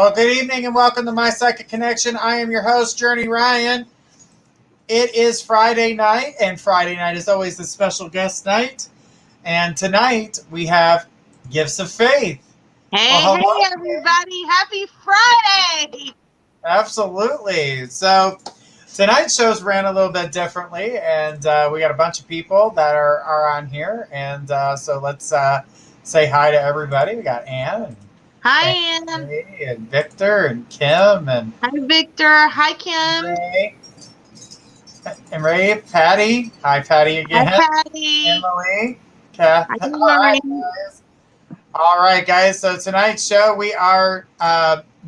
Well, good evening and welcome to My Psychic Connection. I am your host, Journey Ryan. It is Friday night, and Friday night is always the special guest night. And tonight we have Gifts of Faith. Hey, everybody. Happy Friday. Absolutely. So tonight's shows ran a little bit differently, and we got a bunch of people that are on here. And so let's say hi to everybody. We got Ann. And hi, Ann. And Victor and Kim. And hi, Victor. Hi, Kim. Ray, Patty. Hi, Patty again. Hi, Patty. Emily. Kath. All right, guys. So tonight's show, we are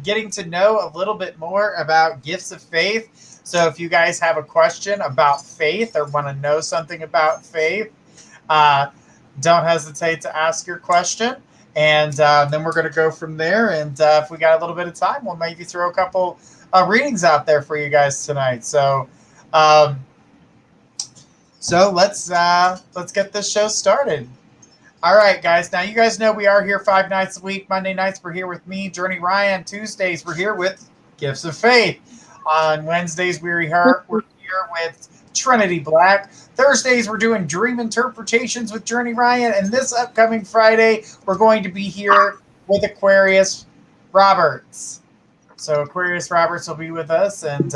getting to know a little bit more about Gifts of Faith. So if you guys have a question about faith or want to know something about faith, don't hesitate to ask your question. And then we're going to go from there. And if we got a little bit of time, we'll maybe throw a couple readings out there for you guys tonight. So let's get this show started. All right, guys. Now, you guys know we are here 5 nights a week. Monday nights, we're here with me, Journey Ryan. Tuesdays, we're here with Gifts of Faith. On Wednesdays, we're here with Trinity Black. Thursdays, we're doing Dream Interpretations with Journey Ryan. And this upcoming Friday, we're going to be here with Aquarius Roberts. So Aquarius Roberts will be with us and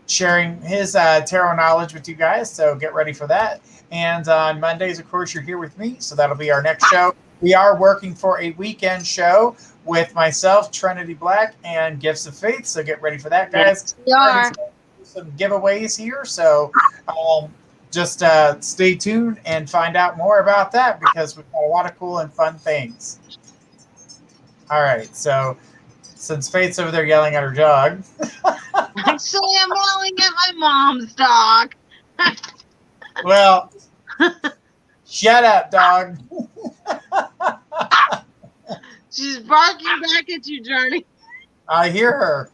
sharing his tarot knowledge with you guys. So get ready for that. And on Mondays, of course, you're here with me. So that'll be our next show. We are working for a weekend show with myself, Trinity Black, and Gifts of Faith. So get ready for that, guys. Yes, we are. Some giveaways here. So just stay tuned and find out more about that because we've got a lot of cool and fun things. All right. So since Faith's over there yelling at her dog. Actually, I'm yelling at my mom's dog. Well, shut up, dog. She's barking back at you, Journey. I hear her.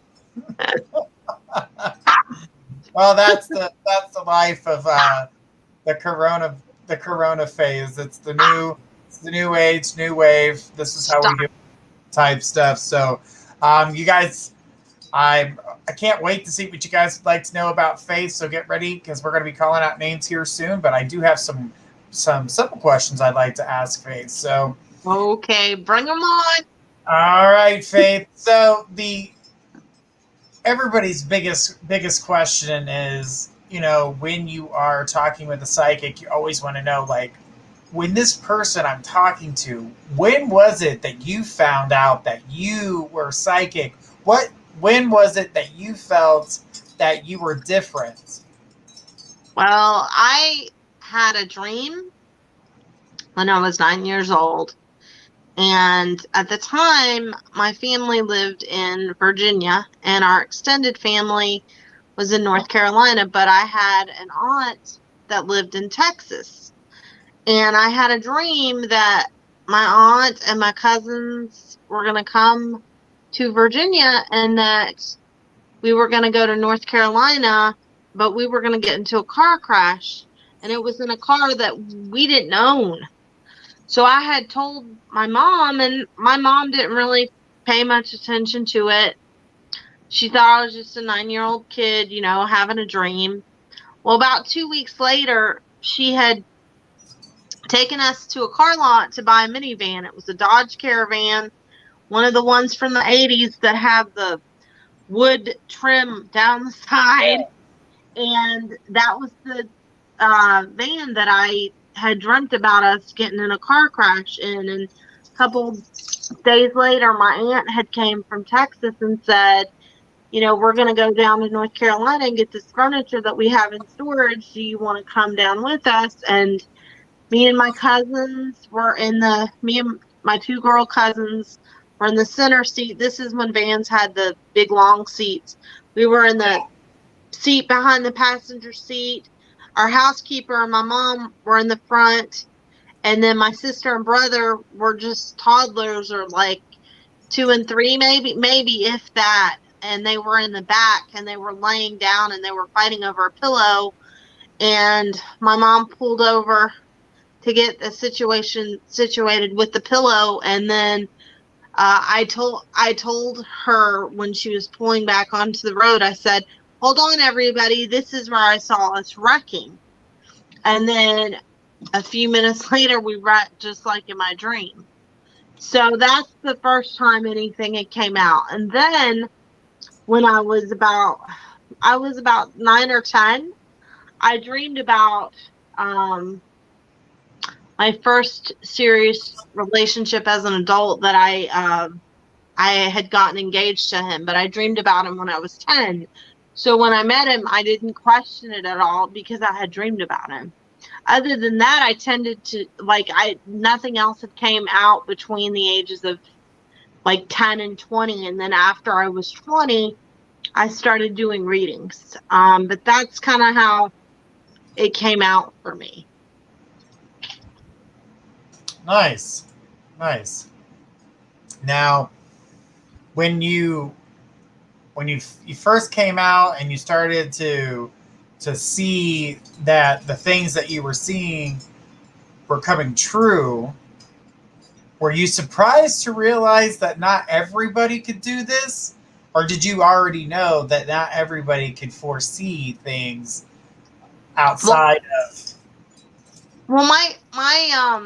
Well, that's the life of the corona phase. It's the new age, new wave. This is how we do type stuff. So, you guys, I can't wait to see what you guys would like to know about faith. So get ready because we're going to be calling out names here soon. But I do have some simple questions I'd like to ask Faith. So okay, bring them on. All right, Faith. So everybody's biggest question is, when you are talking with a psychic, you always want to know, like, when this person I'm talking to, when was it that you found out that you were psychic? When was it that you felt that you were different? Well, I had a dream when I was 9 years old. And at the time, my family lived in Virginia, and our extended family was in North Carolina. But I had an aunt that lived in Texas. And I had a dream that my aunt and my cousins were going to come to Virginia and that we were going to go to North Carolina, but we were going to get into a car crash. And it was in a car that we didn't own. So I had told my mom, and my mom didn't really pay much attention to it. She thought I was just a 9-year-old kid, having a dream. Well, about 2 weeks later, she had taken us to a car lot to buy a minivan. It was a Dodge Caravan, one of the ones from the 80s that have the wood trim down the side. And that was the van that I had dreamt about us getting in a car crash in. And a couple days later, my aunt had came from Texas and said, we're going to go down to North Carolina and get this furniture that we have in storage. Do you want to come down with us? And me and my cousins were me and my 2 girl cousins were in the center seat. This is when vans had the big long seats. We were in the seat behind the passenger seat. Our housekeeper and my mom were in the front. And then my sister and brother were just toddlers, or like 2 and 3, maybe if that. And they were in the back, and they were laying down, and they were fighting over a pillow. And my mom pulled over to get the situation situated with the pillow. And then I told her when she was pulling back onto the road, I said, "Hold on, everybody. This is where I saw us wrecking." And then a few minutes later, we wrecked just like in my dream. So that's the first time anything had came out. And then when I was about 9 or 10, I dreamed about my first serious relationship as an adult that I had gotten engaged to him, but I dreamed about him when I was 10. So when I met him, I didn't question it at all because I had dreamed about him. Other than that, I tended to nothing else had came out between the ages of like 10 and 20. And then after I was 20, I started doing readings. But that's kind of how it came out for me. Nice. Now, when you first came out and you started to see that the things that you were seeing were coming true, were you surprised to realize that not everybody could do this? Or did you already know that not everybody could foresee things outside of? Well, my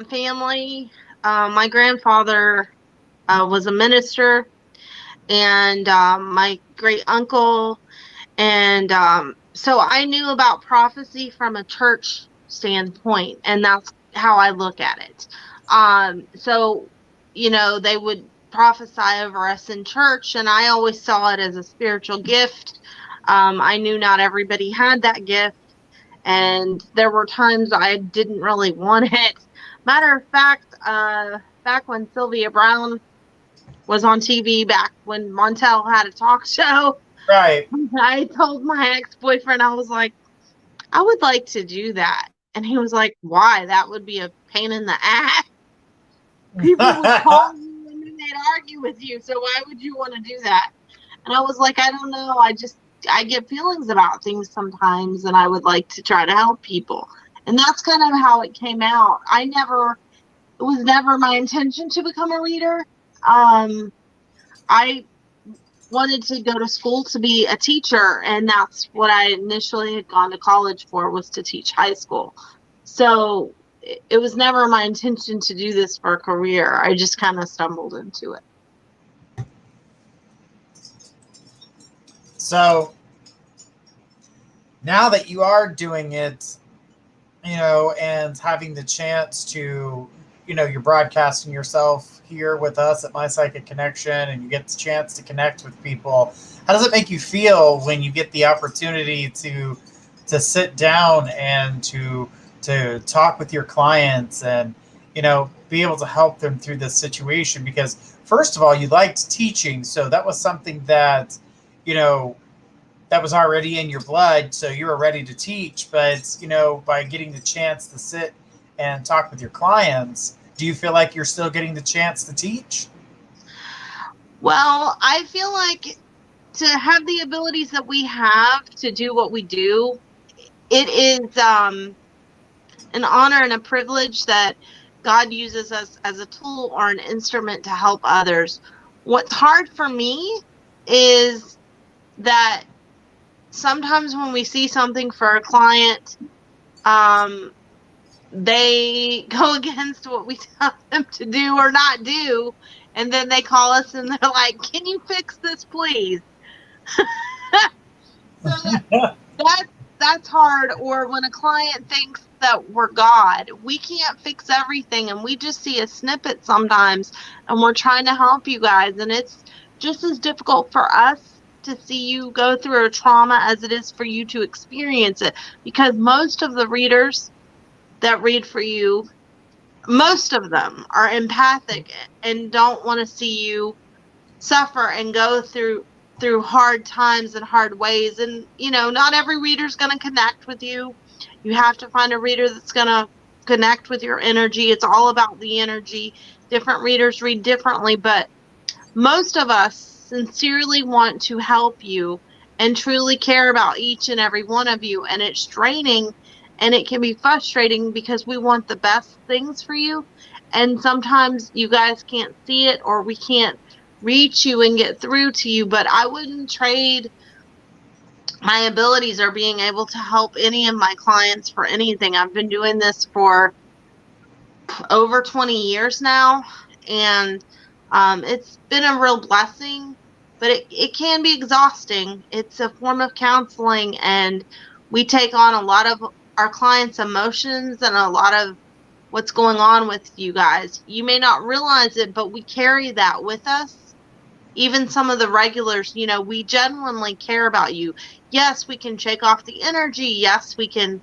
family, my grandfather was a minister, and my great uncle, and so I knew about prophecy from a church standpoint, and that's how I look at it. So they would prophesy over us in church, and I always saw it as a spiritual gift. I knew not everybody had that gift, and there were times I didn't really want it. Matter of fact, back when Sylvia Brown was on TV, back when Montel had a talk show, Right. I told my ex-boyfriend, I was like, I would like to do that. And he was like, why? That would be a pain in the ass. People would call you and then they'd argue with you. So why would you want to do that? And I was like, I don't know. I get feelings about things sometimes, and I would like to try to help people. And that's kind of how it came out. It was never my intention to become a reader. I wanted to go to school to be a teacher, and that's what I initially had gone to college for, was to teach high school. So it was never my intention to do this for a career. I just kind of stumbled into it. So now that you are doing it, and having the chance to, you're broadcasting yourself here with us at My Psychic Connection, and you get the chance to connect with people. How does it make you feel when you get the opportunity to sit down and to talk with your clients and, be able to help them through this situation? Because first of all, you liked teaching, so that was something that, that was already in your blood, so you were ready to teach. But, by getting the chance to sit and talk with your clients, do you feel like you're still getting the chance to teach? Well, I feel like to have the abilities that we have to do what we do, it is an honor and a privilege that God uses us as a tool or an instrument to help others. What's hard for me is that sometimes when we see something for a client, they go against what we tell them to do or not do, and then they call us and they're like, can you fix this, please? So that's hard. Or when a client thinks that we're God, we can't fix everything, and we just see a snippet sometimes, and we're trying to help you guys, and it's just as difficult for us to see you go through a trauma as it is for you to experience it, because most of the readers that read for you, most of them are empathic and don't want to see you suffer and go through hard times and hard ways. And not every reader's going to connect with you. You have to find a reader that's going to connect with your energy. It's all about the energy. Different readers read differently, but most of us sincerely want to help you and truly care about each and every one of you. And it's draining and it can be frustrating because we want the best things for you. And sometimes you guys can't see it, or we can't reach you and get through to you, but I wouldn't trade my abilities or being able to help any of my clients for anything. I've been doing this for over 20 years now, and it's been a real blessing, but it can be exhausting. It's a form of counseling, and we take on a lot of our clients' emotions and a lot of what's going on with you guys. You may not realize it, but we carry that with us. Even some of the regulars, we genuinely care about you. Yes, we can shake off the energy. Yes, we can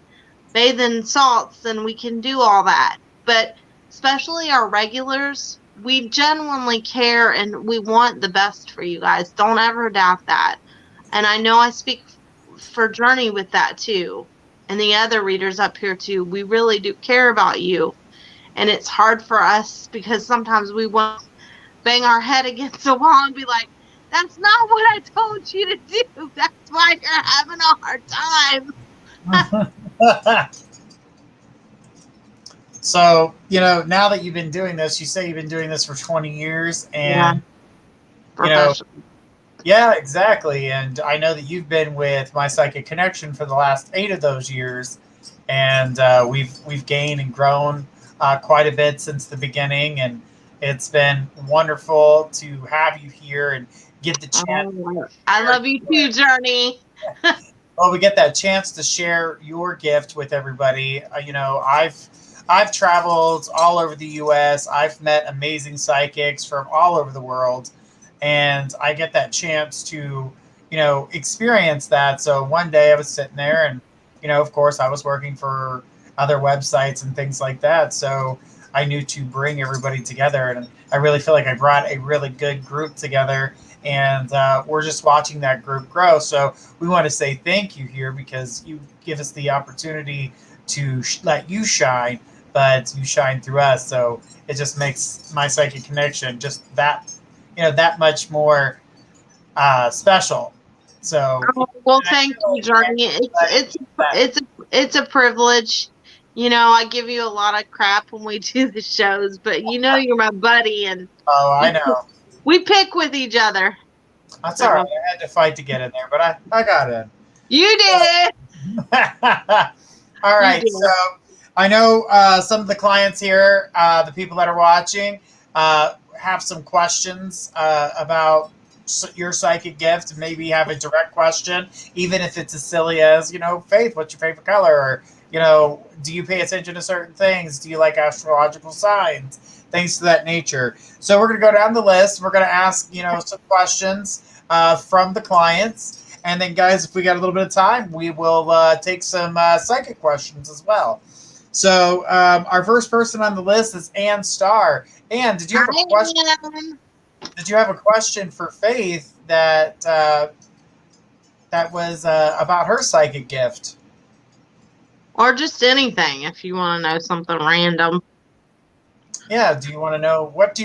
bathe in salts and we can do all that. But especially our regulars, we genuinely care and we want the best for you guys. Don't ever doubt that. And I know I speak for Journey with that too. And the other readers up here too. We really do care about you. And it's hard for us because sometimes we want to bang our head against the wall and be like, that's not what I told you to do. That's why you're having a hard time. So, now that you've been doing this, you say you've been doing this for 20 years, and, yeah, exactly. And I know that you've been with My Psychic Connection for the last 8 of those years, and we've gained and grown quite a bit since the beginning, and it's been wonderful to have you here and get the chance. I love you too, Journey. Well, we get that chance to share your gift with everybody. I've traveled all over the U.S. I've met amazing psychics from all over the world, and I get that chance to, experience that. So one day I was sitting there, and, of course, I was working for other websites and things like that. So I knew to bring everybody together, and I really feel like I brought a really good group together, and we're just watching that group grow. So we want to say thank you here because you give us the opportunity to let you shine, but you shine through us. So it just makes My Psychic Connection just that, that much more special. So well, thank you, Journey. It's a privilege. I give you a lot of crap when we do the shows, but you're my buddy, and I know we pick with each other. That's all right. I had to fight to get in there, but I got in. You did. All right. So I know some of the clients here, the people that are watching, have some questions about your psychic gift, and maybe have a direct question, even if it's as silly as, Faith, what's your favorite color? Or, do you pay attention to certain things? Do you like astrological signs? Things to that nature. So we're going to go down the list. We're going to ask, some questions from the clients. And then, guys, if we got a little bit of time, we will take some psychic questions as well. So our first person on the list is Ann Starr. Ann, did you have a question? Did you have a question for Faith that was about her psychic gift? Or just anything, if you want to know something random. Yeah, what do you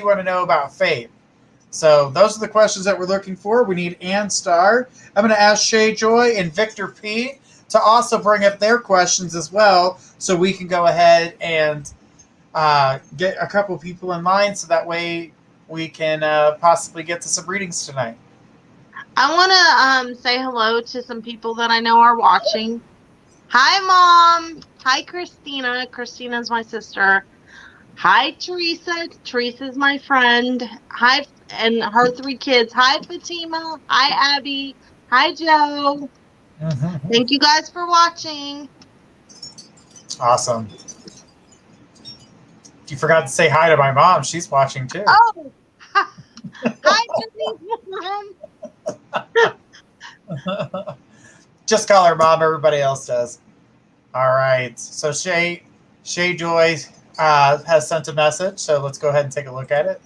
want to know about Faith? So those are the questions that we're looking for. We need Ann Starr. I'm going to ask Shay Joy and Victor P. to also bring up their questions as well, so we can go ahead and get a couple people in line, so that way we can possibly get to some readings tonight. I want to say hello to some people that I know are watching. Hi, Mom. Hi, Christina. Christina's my sister. Hi, Teresa. Teresa's my friend. Hi, and her 3 kids. Hi, Fatima. Hi, Abby. Hi, Joe. Mm-hmm. Thank you guys for watching. Awesome. You forgot to say hi to my mom. She's watching too. Oh, hi, Mom. Just call her Mom. Everybody else does. All right. So Shay Joy has sent a message. So let's go ahead and take a look at it.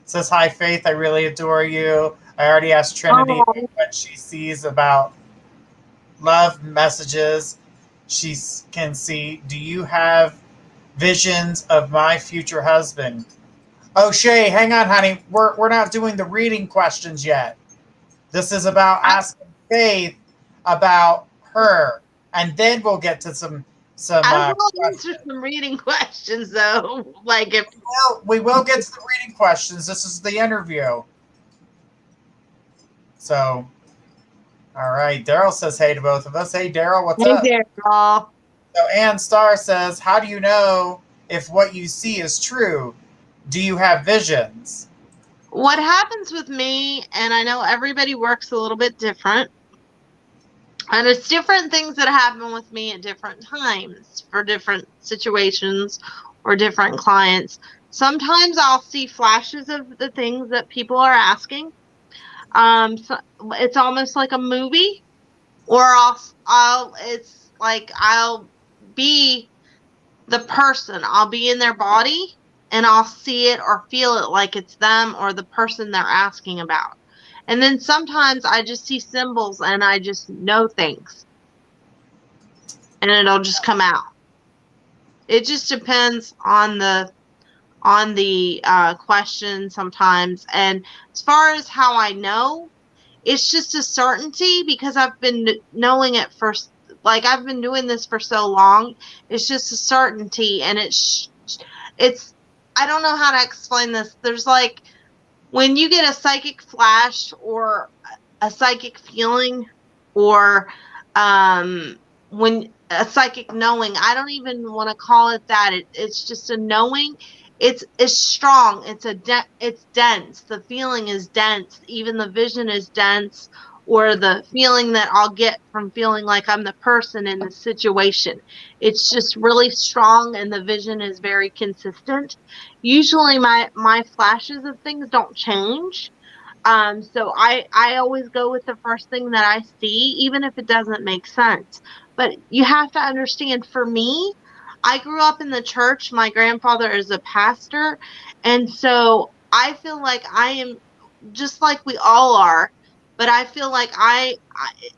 It says, "Hi, Faith. I really adore you. I already asked Trinity what she sees about love messages she can see. Do you have visions of my future husband?" Oh, Shay, hang on, honey. We're not doing the reading questions yet. This is about asking Faith about her, and then we'll get to some some I will answer questions. some reading questions though. Like if Well, we will get to the reading questions. This is the interview. So, all right. Daryl says hey to both of us. Hey, Daryl, what's hey up? there, girl. So, Ann Starr says, how do you know if what you see is true? Do you have visions? What happens with me, and I know everybody works a little bit different, and it's different things that happen with me at different times for different situations or different clients. Sometimes I'll see flashes of the things that people are asking. So it's almost like a movie, or it's like I'll be the person. I'll be in their body and I'll see it or feel it like it's them or the person they're asking about. And then sometimes I just see symbols and I just know things and it'll just come out. It just depends on the question sometimes. And as far as how I know, it's just a certainty because I've been knowing it for like I've been doing this for so long. It's just a certainty, and it's I don't know how to explain this. There's like when you get a psychic flash or a psychic feeling or when a psychic knowing, I don't even want to call it that. It's just a knowing. It's strong. It's dense. The feeling is dense. Even the vision is dense, or the feeling that I'll get from feeling like I'm the person in the situation. It's just really strong, and the vision is very consistent. Usually, my flashes of things don't change. So I always go with the first thing that I see, even if it doesn't make sense. But you have to understand, for me, I grew up in the church. My grandfather is a pastor. And so I feel like I am just like we all are, but I feel like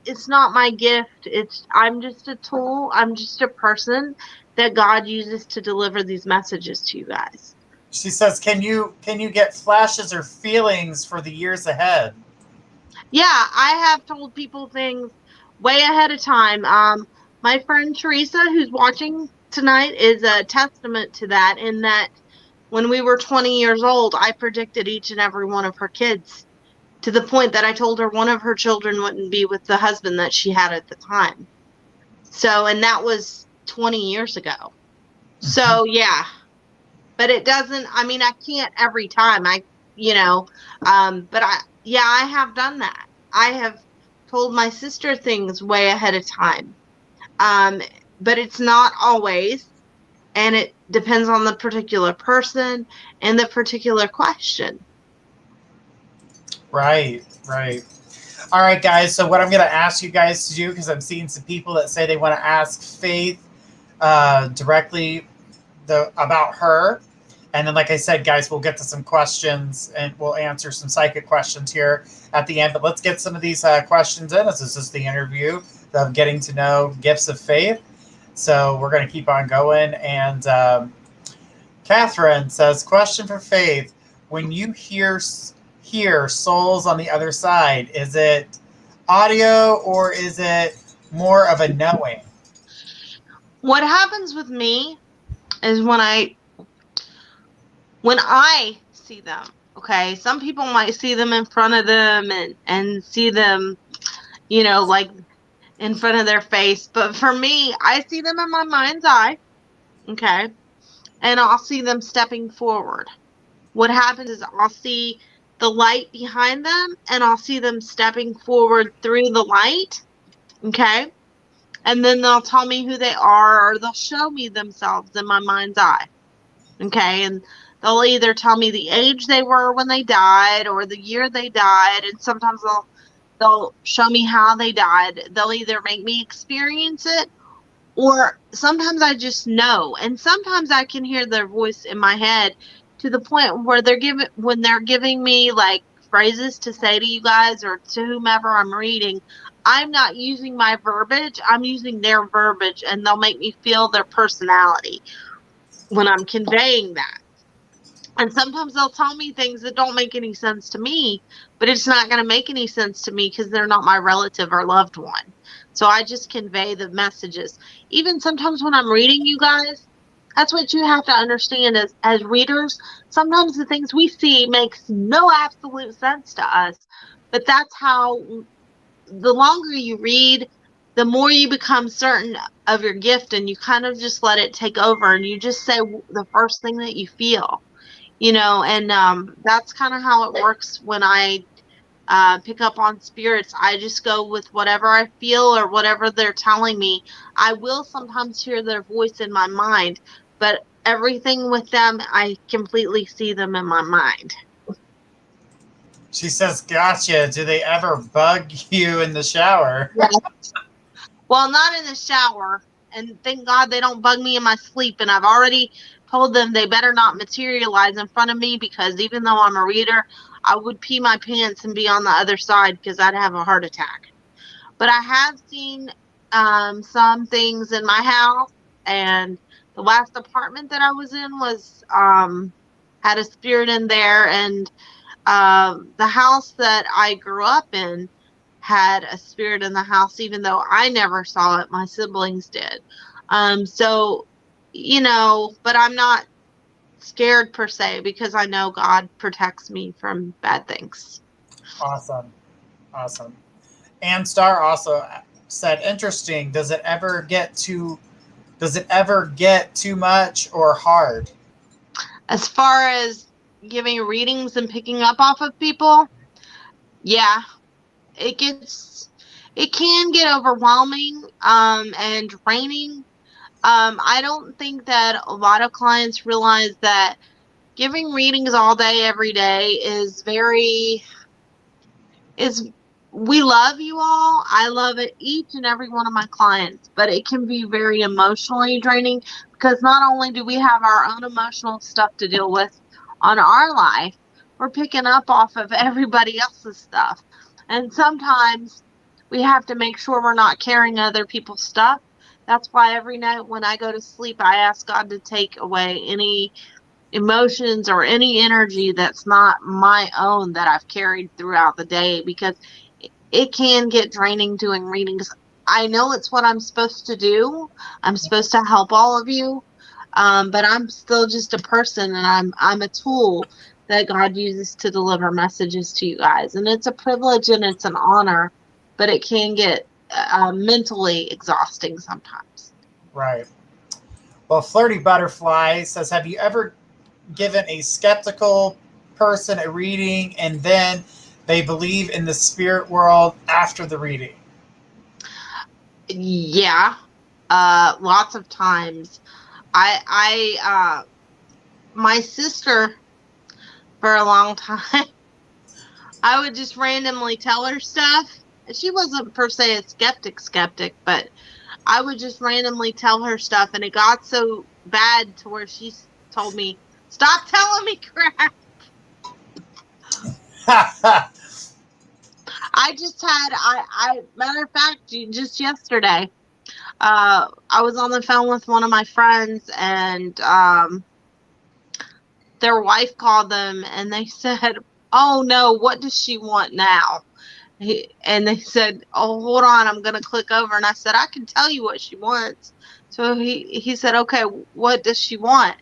it's not my gift. I'm just a tool. I'm just a person that God uses to deliver these messages to you guys. She says, can you get flashes or feelings for the years ahead? Yeah, I have told people things way ahead of time. My friend Teresa, who's watching tonight, is a testament to that, in that when we were 20 years old, I predicted each and every one of her kids, to the point that I told her one of her children wouldn't be with the husband that she had at the time. So, and that was 20 years ago. So, yeah, but it doesn't, I mean, I can't every time. But yeah, I have done that. I have told my sister things way ahead of time. Um, but it's not always, and it depends on the particular person and the particular question. Right, right. All right, guys. So what I'm going to ask you guys to do, because I'm seeing some people that say they want to ask Faith directly about her. And then, like I said, guys, we'll get to some questions and we'll answer some psychic questions here at the end. But let's get some of these questions in, as this is the interview of getting to know Gifts of Faith. So we're going to keep on going. And Catherine says, question for Faith. When you hear souls on the other side, is it audio or is it more of a knowing? What happens with me is when I see them, okay, some people might see them in front of them and see them, like in front of their face. But for me, I see them in my mind's eye, okay, and I'll see them stepping forward. What happens is I'll see the light behind them and I'll see them stepping forward through the light, okay, and then they'll tell me who they are, or they'll show me themselves in my mind's eye. Okay, and they'll either tell me the age they were when they died or the year they died, and sometimes they'll show me how they died. They'll either make me experience it, or sometimes I just know, and sometimes I can hear their voice in my head, to the point where when they're giving me like phrases to say to you guys or to whomever I'm reading. I'm not using my verbiage, I'm using their verbiage, and they'll make me feel their personality when I'm conveying that. And sometimes they'll tell me things that don't make any sense to me, but it's not going to make any sense to me because they're not my relative or loved one. So I just convey the messages. Even sometimes when I'm reading, you guys, that's what you have to understand as readers. Sometimes the things we see makes no absolute sense to us, but that's how the longer you read, the more you become certain of your gift, and you kind of just let it take over, and you just say the first thing that you feel, and that's kind of how it works when I pick up on spirits. I just go with whatever I feel or whatever they're telling me. I will sometimes hear their voice in my mind, but everything with them, I completely see them in my mind. She says, gotcha. Do they ever bug you in the shower? Yeah. Well, not in the shower. And thank God they don't bug me in my sleep. And I've already told them they better not materialize in front of me, because even though I'm a reader, I would pee my pants and be on the other side because I'd have a heart attack. But I have seen some things in my house, and the last apartment that I was in was had a spirit in there, and the house that I grew up in had a spirit in the house, even though I never saw it. My siblings did. So, but I'm not scared per se, because I know God protects me from bad things. Awesome. And Star also said, interesting. Does it ever get too much or hard? As far as giving readings and picking up off of people, yeah, it can get overwhelming and draining. I don't think that a lot of clients realize that giving readings all day, every day we love you all. I love it, each and every one of my clients, but it can be very emotionally draining, because not only do we have our own emotional stuff to deal with on our life, we're picking up off of everybody else's stuff. And sometimes we have to make sure we're not carrying other people's stuff. That's why every night when I go to sleep, I ask God to take away any emotions or any energy that's not my own that I've carried throughout the day, because it can get draining doing readings. I know it's what I'm supposed to do. I'm supposed to help all of you, but I'm still just a person, and I'm a tool that God uses to deliver messages to you guys. And it's a privilege and it's an honor, but it can get mentally exhausting sometimes. Right. Well, Flirty Butterfly says, have you ever given a skeptical person a reading and then they believe in the spirit world after the reading? Yeah, lots of times. My sister, for a long time, I would just randomly tell her stuff. She wasn't per se a skeptic, but I would just randomly tell her stuff, and it got so bad to where she told me, "Stop telling me crap." Matter of fact, just yesterday, I was on the phone with one of my friends, and their wife called them, and they said, "Oh no, what does she want now?" And they said, "Oh, hold on, I'm going to click over." And I said, "I can tell you what she wants." So he said, "Okay, what does she want?"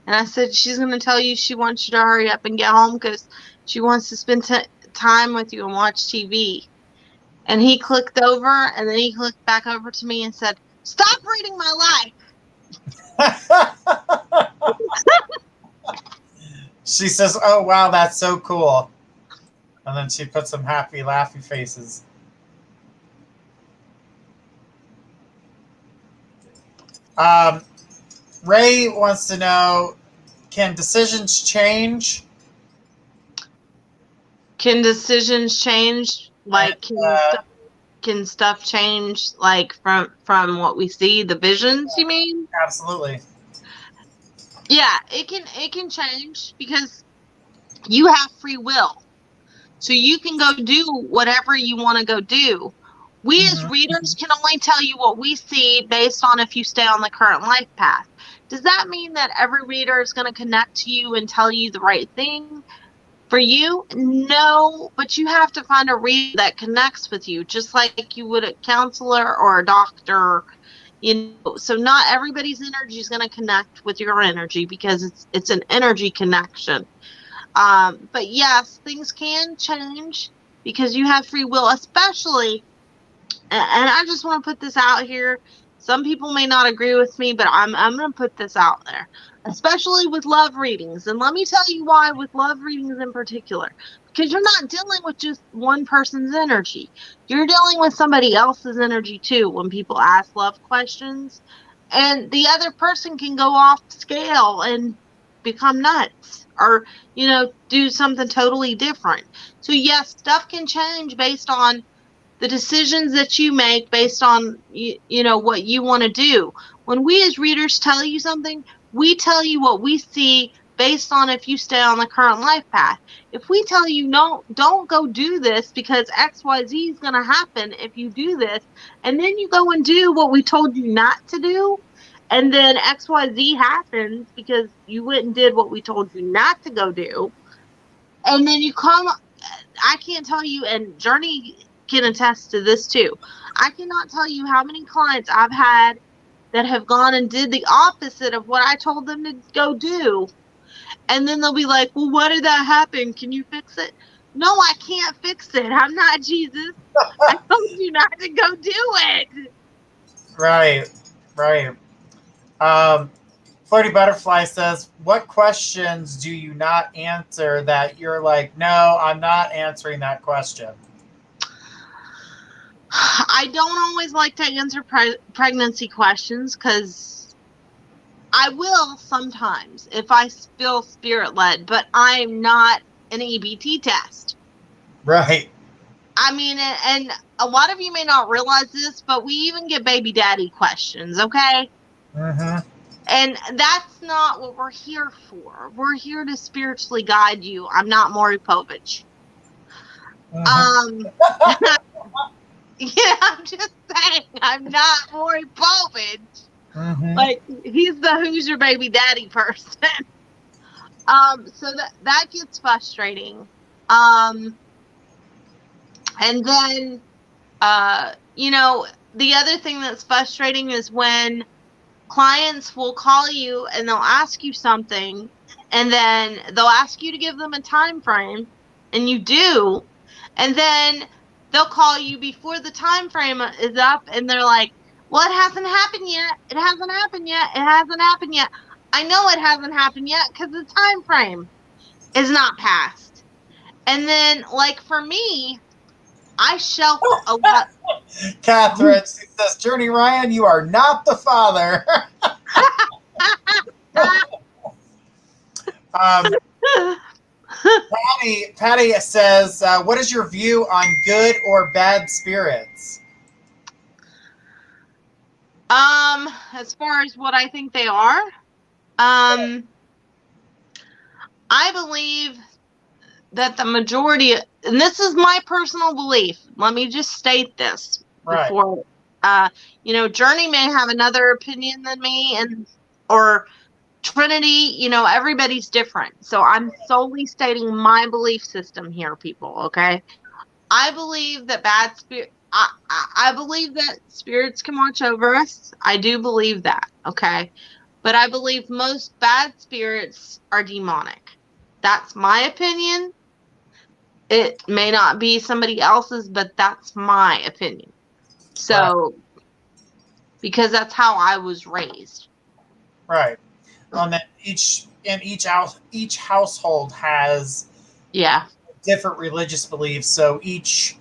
And I said, "She's going to tell you she wants you to hurry up and get home because she wants to spend time with you and watch TV." And he clicked over, and then he clicked back over to me and said, "Stop reading my life." She says, oh, wow, that's so cool. And then she put some happy, laughy faces. Ray wants to know, can decisions change? Can decisions change? Like, can stuff change, like, from what we see, the visions, you mean? Absolutely. Yeah, it can change, because you have free will. So you can go do whatever you want to go do. We as readers can only tell you what we see based on if you stay on the current life path. Does that mean that every reader is going to connect to you and tell you the right thing? For you, no, but you have to find a reader that connects with you, just like you would a counselor or a doctor. So not everybody's energy is going to connect with your energy because it's an energy connection. But yes, things can change because you have free will, especially, and I just want to put this out here. Some people may not agree with me, but I'm going to put this out there, especially with love readings. And let me tell you why with love readings in particular, because you're not dealing with just one person's energy. You're dealing with somebody else's energy too when people ask love questions. And the other person can go off scale and become nuts or, do something totally different. So yes, stuff can change based on the decisions that you make based on what you want to do. When we as readers tell you something, we tell you what we see based on if you stay on the current life path. If we tell you no, don't go do this because XYZ is going to happen if you do this, and then you go and do what we told you not to do, and then XYZ happens because you went and did what we told you not to go do, and then you come, I can't tell you, and Journey can attest to this too. I cannot tell you how many clients I've had that have gone and did the opposite of what I told them to go do. And then they'll be like, well, what did that happen? Can you fix it? No, I can't fix it. I'm not Jesus. I told you not to go do it. Right. Flirty Butterfly says, what questions do you not answer that you're like, no, I'm not answering that question? I don't always like to answer pregnancy questions because I will sometimes if I feel spirit-led, but I'm not an EBT test. Right. I mean, and a lot of you may not realize this, but we even get baby daddy questions, okay? Mm-hmm. And that's not what we're here for. We're here to spiritually guide you. I'm not Maury Povich. Mm-hmm. Yeah, I'm just saying, I'm not Maury Povich. Mm-hmm. Like, he's the who's your baby daddy person. So that gets frustrating. And then, the other thing that's frustrating is when clients will call you and they'll ask you something, and then they'll ask you to give them a time frame, and you do, and then they'll call you before the time frame is up, and they're like, well, it hasn't happened yet. It hasn't happened yet. It hasn't happened yet. I know it hasn't happened yet because the time frame is not passed. And then, like, for me, I shelf a lot. Catherine says, Journey Ryan, you are not the father. Patty says, what is your view on good or bad spirits? As far as what I think they are, I believe that the majority, and this is my personal belief, let me just state this before, Journey may have another opinion than me, or Trinity, everybody's different. So I'm solely stating my belief system here, people, okay? I believe that I believe that spirits can watch over us. I do believe that, okay? But I believe most bad spirits are demonic. That's my opinion. It may not be somebody else's, but that's my opinion. So, because that's how I was raised. Right. And then each household has different religious beliefs. So each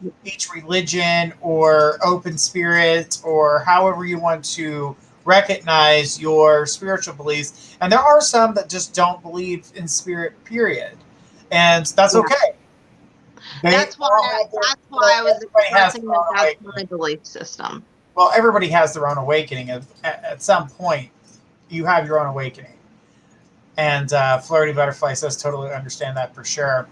religion or open spirit or however you want to recognize your spiritual beliefs, and there are some that just don't believe in spirit, period, and that's okay. That's why I was expressing that that's my belief system. Well, everybody has their own awakening. At some point, you have your own awakening. And Flirty Butterfly says, totally understand that for sure.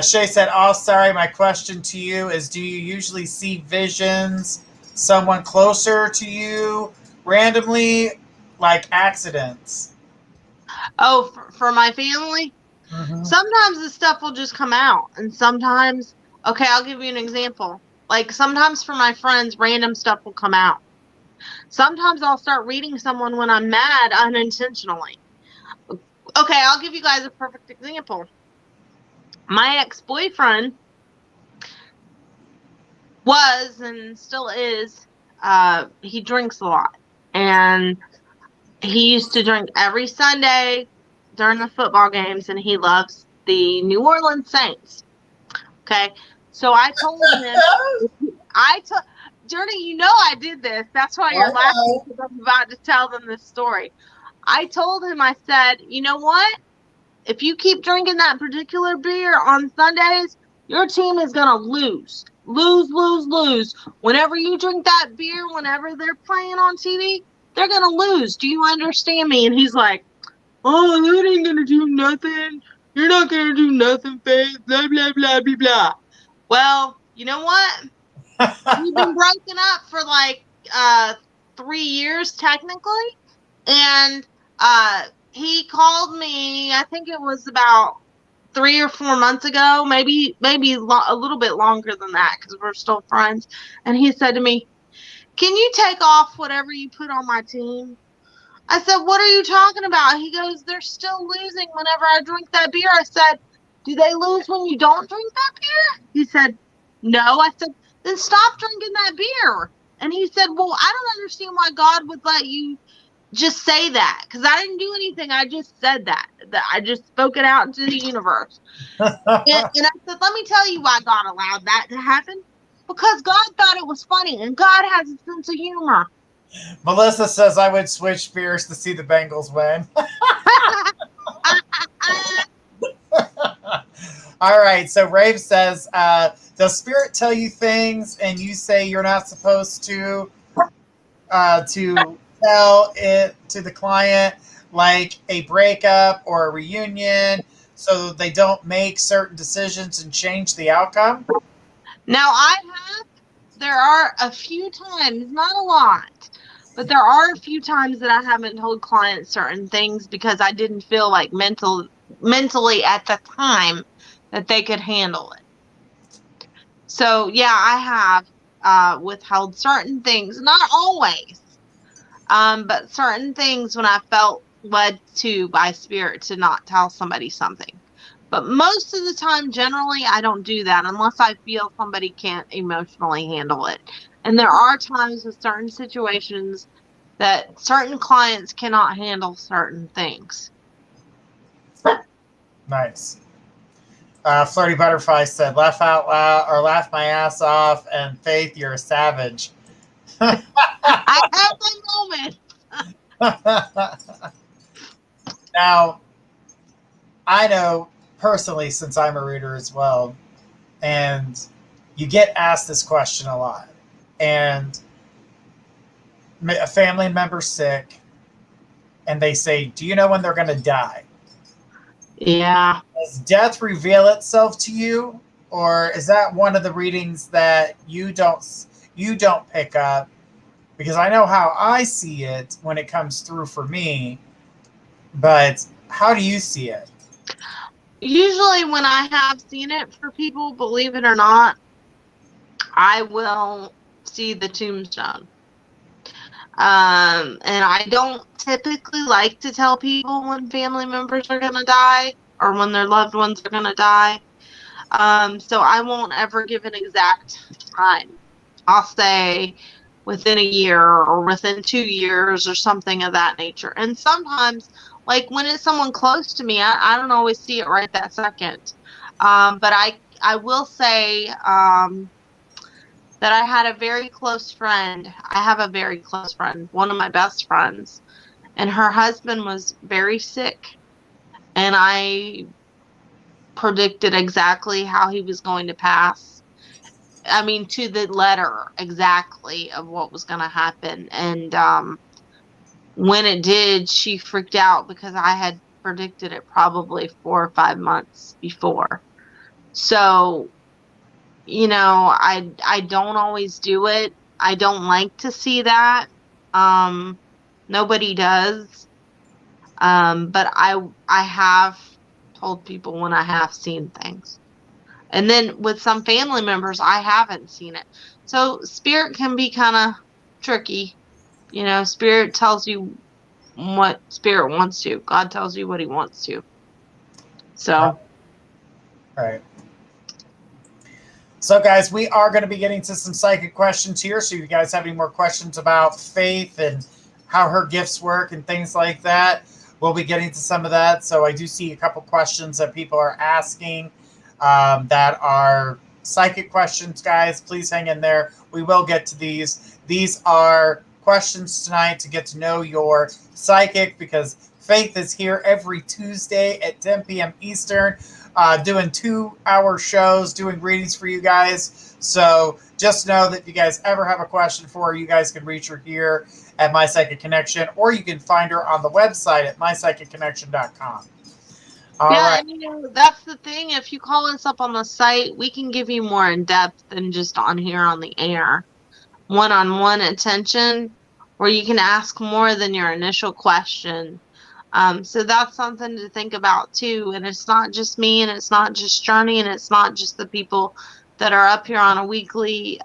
Shay said, oh, sorry, my question to you is, do you usually see visions, someone closer to you, randomly, like accidents? Oh, for my family? Mm-hmm. Sometimes the stuff will just come out. And sometimes, okay, I'll give you an example. Like sometimes for my friends, random stuff will come out. Sometimes I'll start reading someone when I'm mad unintentionally. Okay, I'll give you guys a perfect example. My ex-boyfriend was and still is, he drinks a lot. And he used to drink every Sunday during the football games, and he loves the New Orleans Saints. Okay, so I told him, Journey, you know I did this. That's why you're laughing, because I'm about to tell them this story. I told him, I said, you know what? If you keep drinking that particular beer on Sundays, your team is going to lose. Lose, lose, lose. Whenever you drink that beer, whenever they're playing on TV, they're going to lose. Do you understand me? And he's like, oh, that ain't going to do nothing. You're not going to do nothing, Faith. Blah, blah, blah, blah, blah. Well, you know what? We've been broken up for like 3 years, technically. And he called me, I think it was about 3 or 4 months ago, maybe a little bit longer than that, because we're still friends. And he said to me, can you take off whatever you put on my team? I said, what are you talking about? He goes, they're still losing whenever I drink that beer. I said, do they lose when you don't drink that beer? He said, no. I said, then stop drinking that beer. And he said, well, I don't understand why God would let you just say that, because I didn't do anything. I just said that I just spoke it out into the universe. and I said, let me tell you why God allowed that to happen. Because God thought it was funny, and God has a sense of humor. Melissa says I would switch beers to see the Bengals win. All right. So Rave says, does spirit tell you things and you say you're not supposed to tell it to the client, like a breakup or a reunion, so they don't make certain decisions and change the outcome? Now, there are a few times, not a lot, but there are a few times that I haven't told clients certain things because I didn't feel like mentally at the time that they could handle it. So, yeah, I have withheld certain things, not always, but certain things when I felt led to by spirit to not tell somebody something. But most of the time, generally, I don't do that unless I feel somebody can't emotionally handle it. And there are times with certain situations that certain clients cannot handle certain things. Nice. Flirty Butterfly said, laugh out loud or laugh my ass off, and Faith, you're a savage. I have my moment. Now, I know personally, since I'm a reader as well, and you get asked this question a lot, and a family member's sick, and they say, do you know when they're going to die? Yeah. Does death reveal itself to you, or is that one of the readings that you don't pick up? Because I know how I see it when it comes through for me, but how do you see it? Usually when I have seen it for people, believe it or not, I will see the tombstone. And I don't typically like to tell people when family members are going to die or when their loved ones are going to die. So I won't ever give an exact time. I'll say within a year or within 2 years or something of that nature. And sometimes, like when it's someone close to me, I don't always see it right that second. But I will say that I had a very close friend. I have a very close friend, one of my best friends, and her husband was very sick. And I predicted exactly how he was going to pass. I mean, to the letter exactly of what was going to happen. And when it did, she freaked out because I had predicted it probably 4 or 5 months before. So, you know, I don't always do it. I don't like to see that. Nobody does. But I have told people when I have seen things. And then with some family members, I haven't seen it. So spirit can be kind of tricky. You know, spirit tells you what spirit wants to. God tells you what he wants to. So. Right. So, guys, we are going to be getting to some psychic questions here. So, if you guys have any more questions about faith and how her gifts work and things like that, we'll be getting to some of that. So, I do see a couple questions that people are asking that are psychic questions, guys. Please hang in there. We will get to these. These are questions tonight to get to know your psychic, because Faith is here every Tuesday at 10 p.m. Eastern. Doing 2-hour shows, doing readings for you guys. So just know that if you guys ever have a question for her, you guys can reach her here at My Psychic Connection, or you can find her on the website at mypsychicconnection.com. All yeah, right. and you know, that's the thing. If you call us up on the site, we can give you more in depth than just on here on the air. One-on-one attention, where you can ask more than your initial question. So that's something to think about too. And it's not just me, and it's not just Journey, and it's not just the people that are up here on a weekly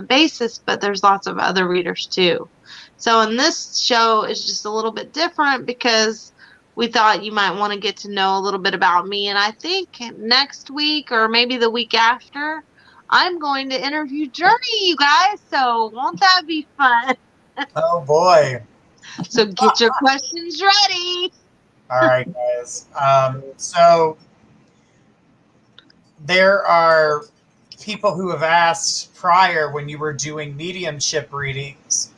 basis, but there's lots of other readers too. So in this show is just a little bit different because we thought you might want to get to know a little bit about me. And I think next week or maybe the week after, I'm going to interview Journey, you guys. So won't that be fun? Oh, boy. So get your questions ready. All right, guys. So there are people who have asked prior, when you were doing mediumship readings,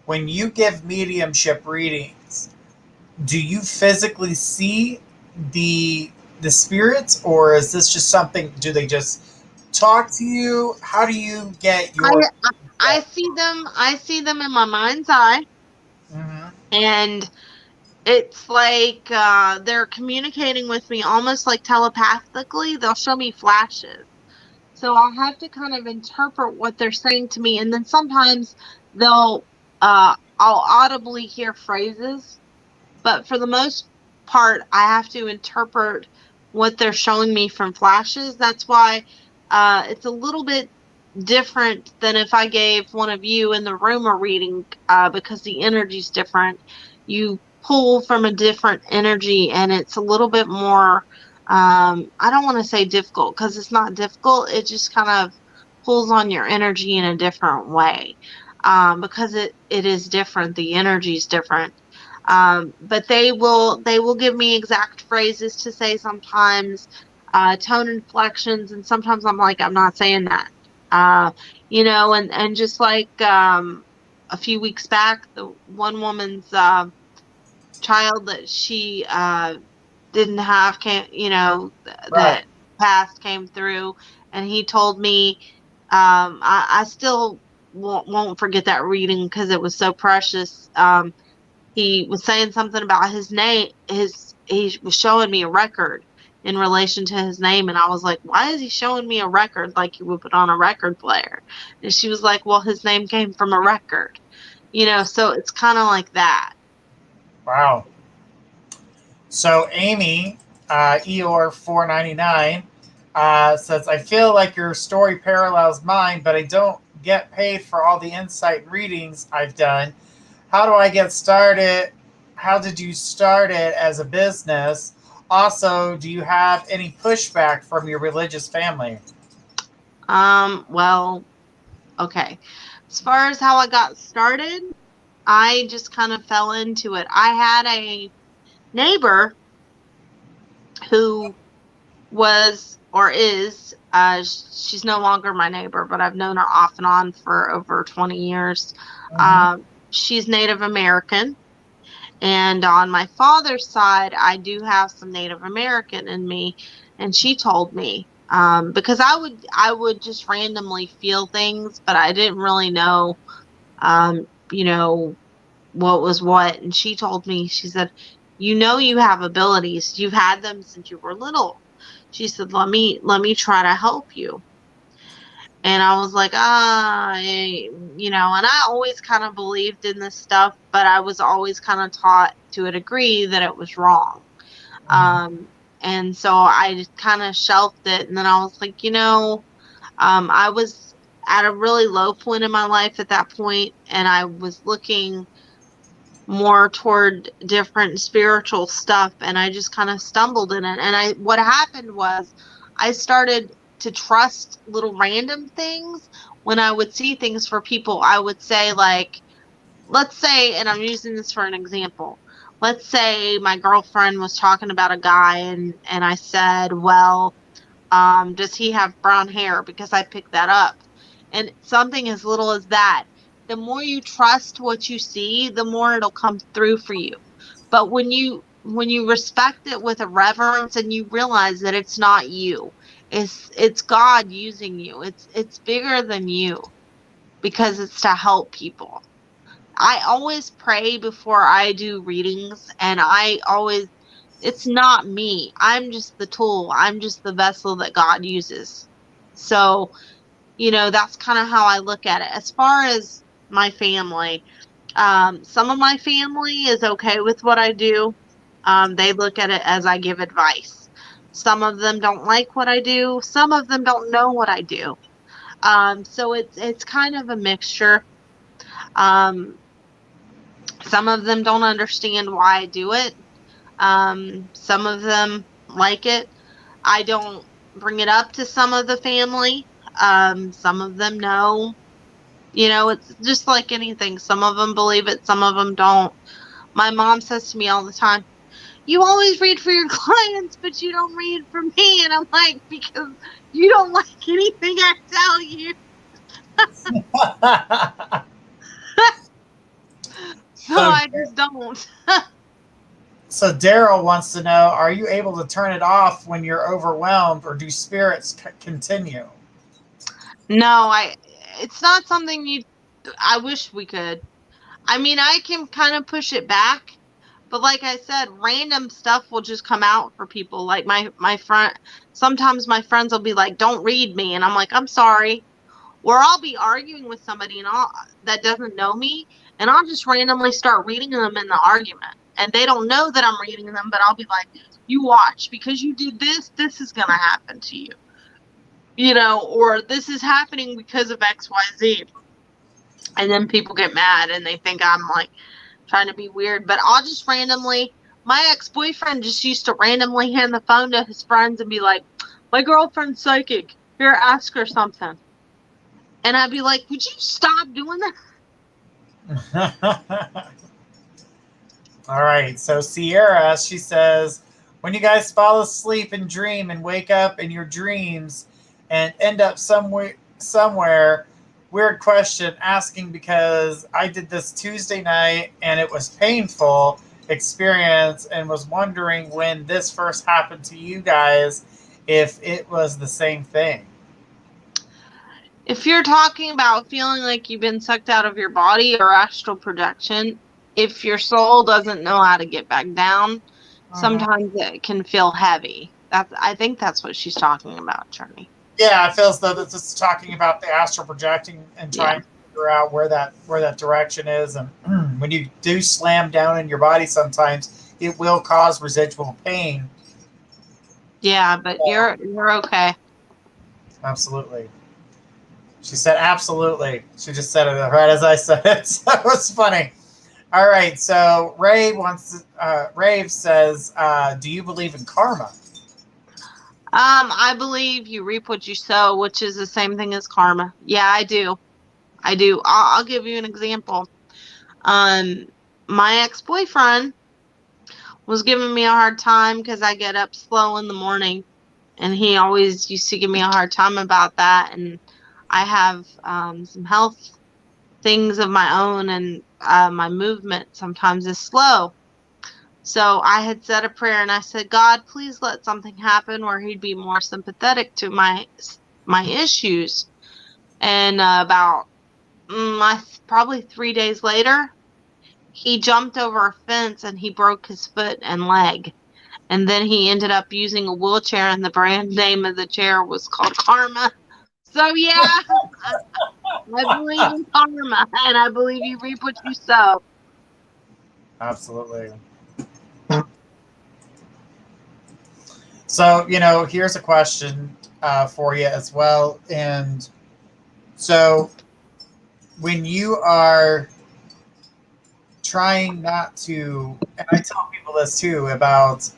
when you give mediumship readings, do you physically see the spirits, or is this just something, do they just talk to you? How do you get your I see them in my mind's eye. Mhm. And it's like they're communicating with me almost like telepathically. They'll show me flashes. So I'll have to kind of interpret what they're saying to me. And then sometimes they'll, I'll audibly hear phrases. But for the most part, I have to interpret what they're showing me from flashes. That's why it's a little bit different than if I gave one of you in the room a reading, because the energy's different. You pull from a different energy, and it's a little bit more, I don't want to say difficult, because it's not difficult. It just kind of pulls on your energy in a different way, because it is different. The energy is different. But they will give me exact phrases to say sometimes, tone inflections, and sometimes I'm like, I'm not saying that. You know, and just like a few weeks back, the one woman's child that she didn't have came, you know, Right. that passed came through, and he told me, I still won't forget that reading because it was so precious. He was saying something about his name. He was showing me a record in relation to his name, and I was like, why is he showing me a record like you would put on a record player? And she was like, well, his name came from a record, you know. So it's kind of like that. Wow. So Amy, Eor499, says, I feel like your story parallels mine, but I don't get paid for all the insight readings I've done. How do I get started? How did you start it as a business? Also, do you have any pushback from your religious family? Well, okay. As far as how I got started, I just kind of fell into it. I had a neighbor who was or is, she's no longer my neighbor, but I've known her off and on for over 20 years. Mm-hmm. She's Native American, and on my father's side, I do have some Native American in me. And she told me, because I would just randomly feel things, but I didn't really know, you know, what was what. And she told me, she said, you know, you have abilities. You've had them since you were little. She said, let me try to help you. And I was like, you know, and I always kind of believed in this stuff, but I was always kind of taught to a degree that it was wrong. And so I just kind of shelved it. And then I was like, you know, I was at a really low point in my life at that point, and I was looking more toward different spiritual stuff, and I just kind of stumbled in it. And what happened was I started to trust little random things. When I would see things for people, I would say, like, let's say, and I'm using this for an example, let's say my girlfriend was talking about a guy, and I said, well, does he have brown hair? Because I picked that up. And something as little as that, the more you trust what you see, the more it'll come through for you. But when you respect it with a reverence and you realize that it's not you, it's God using you. It's bigger than you, because it's to help people. I always pray before I do readings, and it's not me. I'm just the tool. I'm just the vessel that God uses. So, you know, that's kind of how I look at it. As far as my family, some of my family is okay with what I do. They look at it as I give advice. Some of them don't like what I do. Some of them don't know what I do. So it's kind of a mixture. Um, some of them don't understand why I do it. Some of them like it. I don't bring it up to some of the family. Some of them know. You know, it's just like anything. Some of them believe it, some of them don't. My mom says to me all the time, you always read for your clients, but you don't read for me. And I'm like, because you don't like anything I tell you. So I just don't. So Daryl wants to know, are you able to turn it off when you're overwhelmed, or do spirits continue? No, it's not something I wish we could. I mean, I can kind of push it back, but like I said, random stuff will just come out for people. Like my friend, sometimes my friends will be like, "Don't read me," and I'm like, "I'm sorry." Or I'll be arguing with somebody that doesn't know me, and I'll just randomly start reading them in the argument, and they don't know that I'm reading them, but I'll be like, "You watch, because you did this. This is gonna happen to you." You know, or this is happening because of XYZ. And then people get mad and they think I'm like trying to be weird. But I'll just randomly, my ex-boyfriend just used to randomly hand the phone to his friends and be like, my girlfriend's psychic. Here, ask her something. And I'd be like, would you stop doing that? All right. So Sierra, she says, when you guys fall asleep and dream and wake up in your dreams and end up somewhere, weird question asking, because I did this Tuesday night and it was painful experience, and was wondering when this first happened to you guys, if it was the same thing. If you're talking about feeling like you've been sucked out of your body or astral projection, if your soul doesn't know how to get back down, sometimes it can feel heavy. I think that's what she's talking about, Journey. Yeah, I feel as though this is talking about the astral projecting and trying to figure out where that direction is. And when you do slam down in your body, sometimes it will cause residual pain. Yeah, but you're okay. Absolutely. She said absolutely. She just said it right as I said it. So it was funny. All right. So Rave says, do you believe in karma? I believe you reap what you sow, which is the same thing as karma. Yeah, I do. I'll give you an example. My ex-boyfriend was giving me a hard time because I get up slow in the morning, and he always used to give me a hard time about that. And I have some health things of my own, and my movement sometimes is slow. So I had said a prayer, and I said, God, please let something happen where he'd be more sympathetic to my issues. And probably 3 days later, he jumped over a fence and he broke his foot and leg. And then he ended up using a wheelchair, and the brand name of the chair was called Karma. So yeah, I believe in karma, and I believe you reap what you sow. Absolutely. So, here's a question for you as well. And so, when you are trying not to, and I tell people this too about,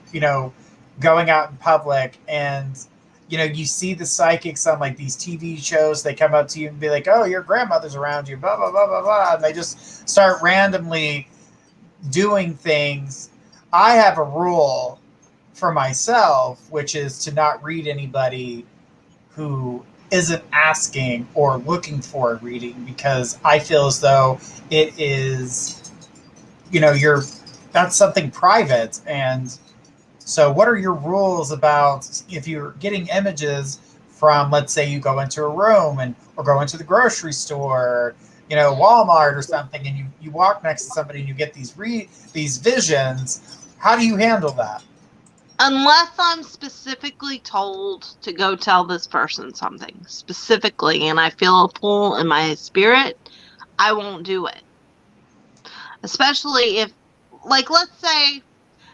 going out in public and, you see the psychics on like these TV shows, they come up to you and be like, oh, your grandmother's around you, blah, blah, blah, blah, blah. And they just start randomly doing things. I have a rule for myself, which is to not read anybody who isn't asking or looking for a reading, because I feel as though it is, that's something private. And so what are your rules about if you're getting images from, let's say you go into a room or go into the grocery store, Walmart or something, and you walk next to somebody and you get these visions, how do you handle that? Unless I'm specifically told to go tell this person something specifically and I feel a pull in my spirit, I won't do it. Especially if, like, let's say,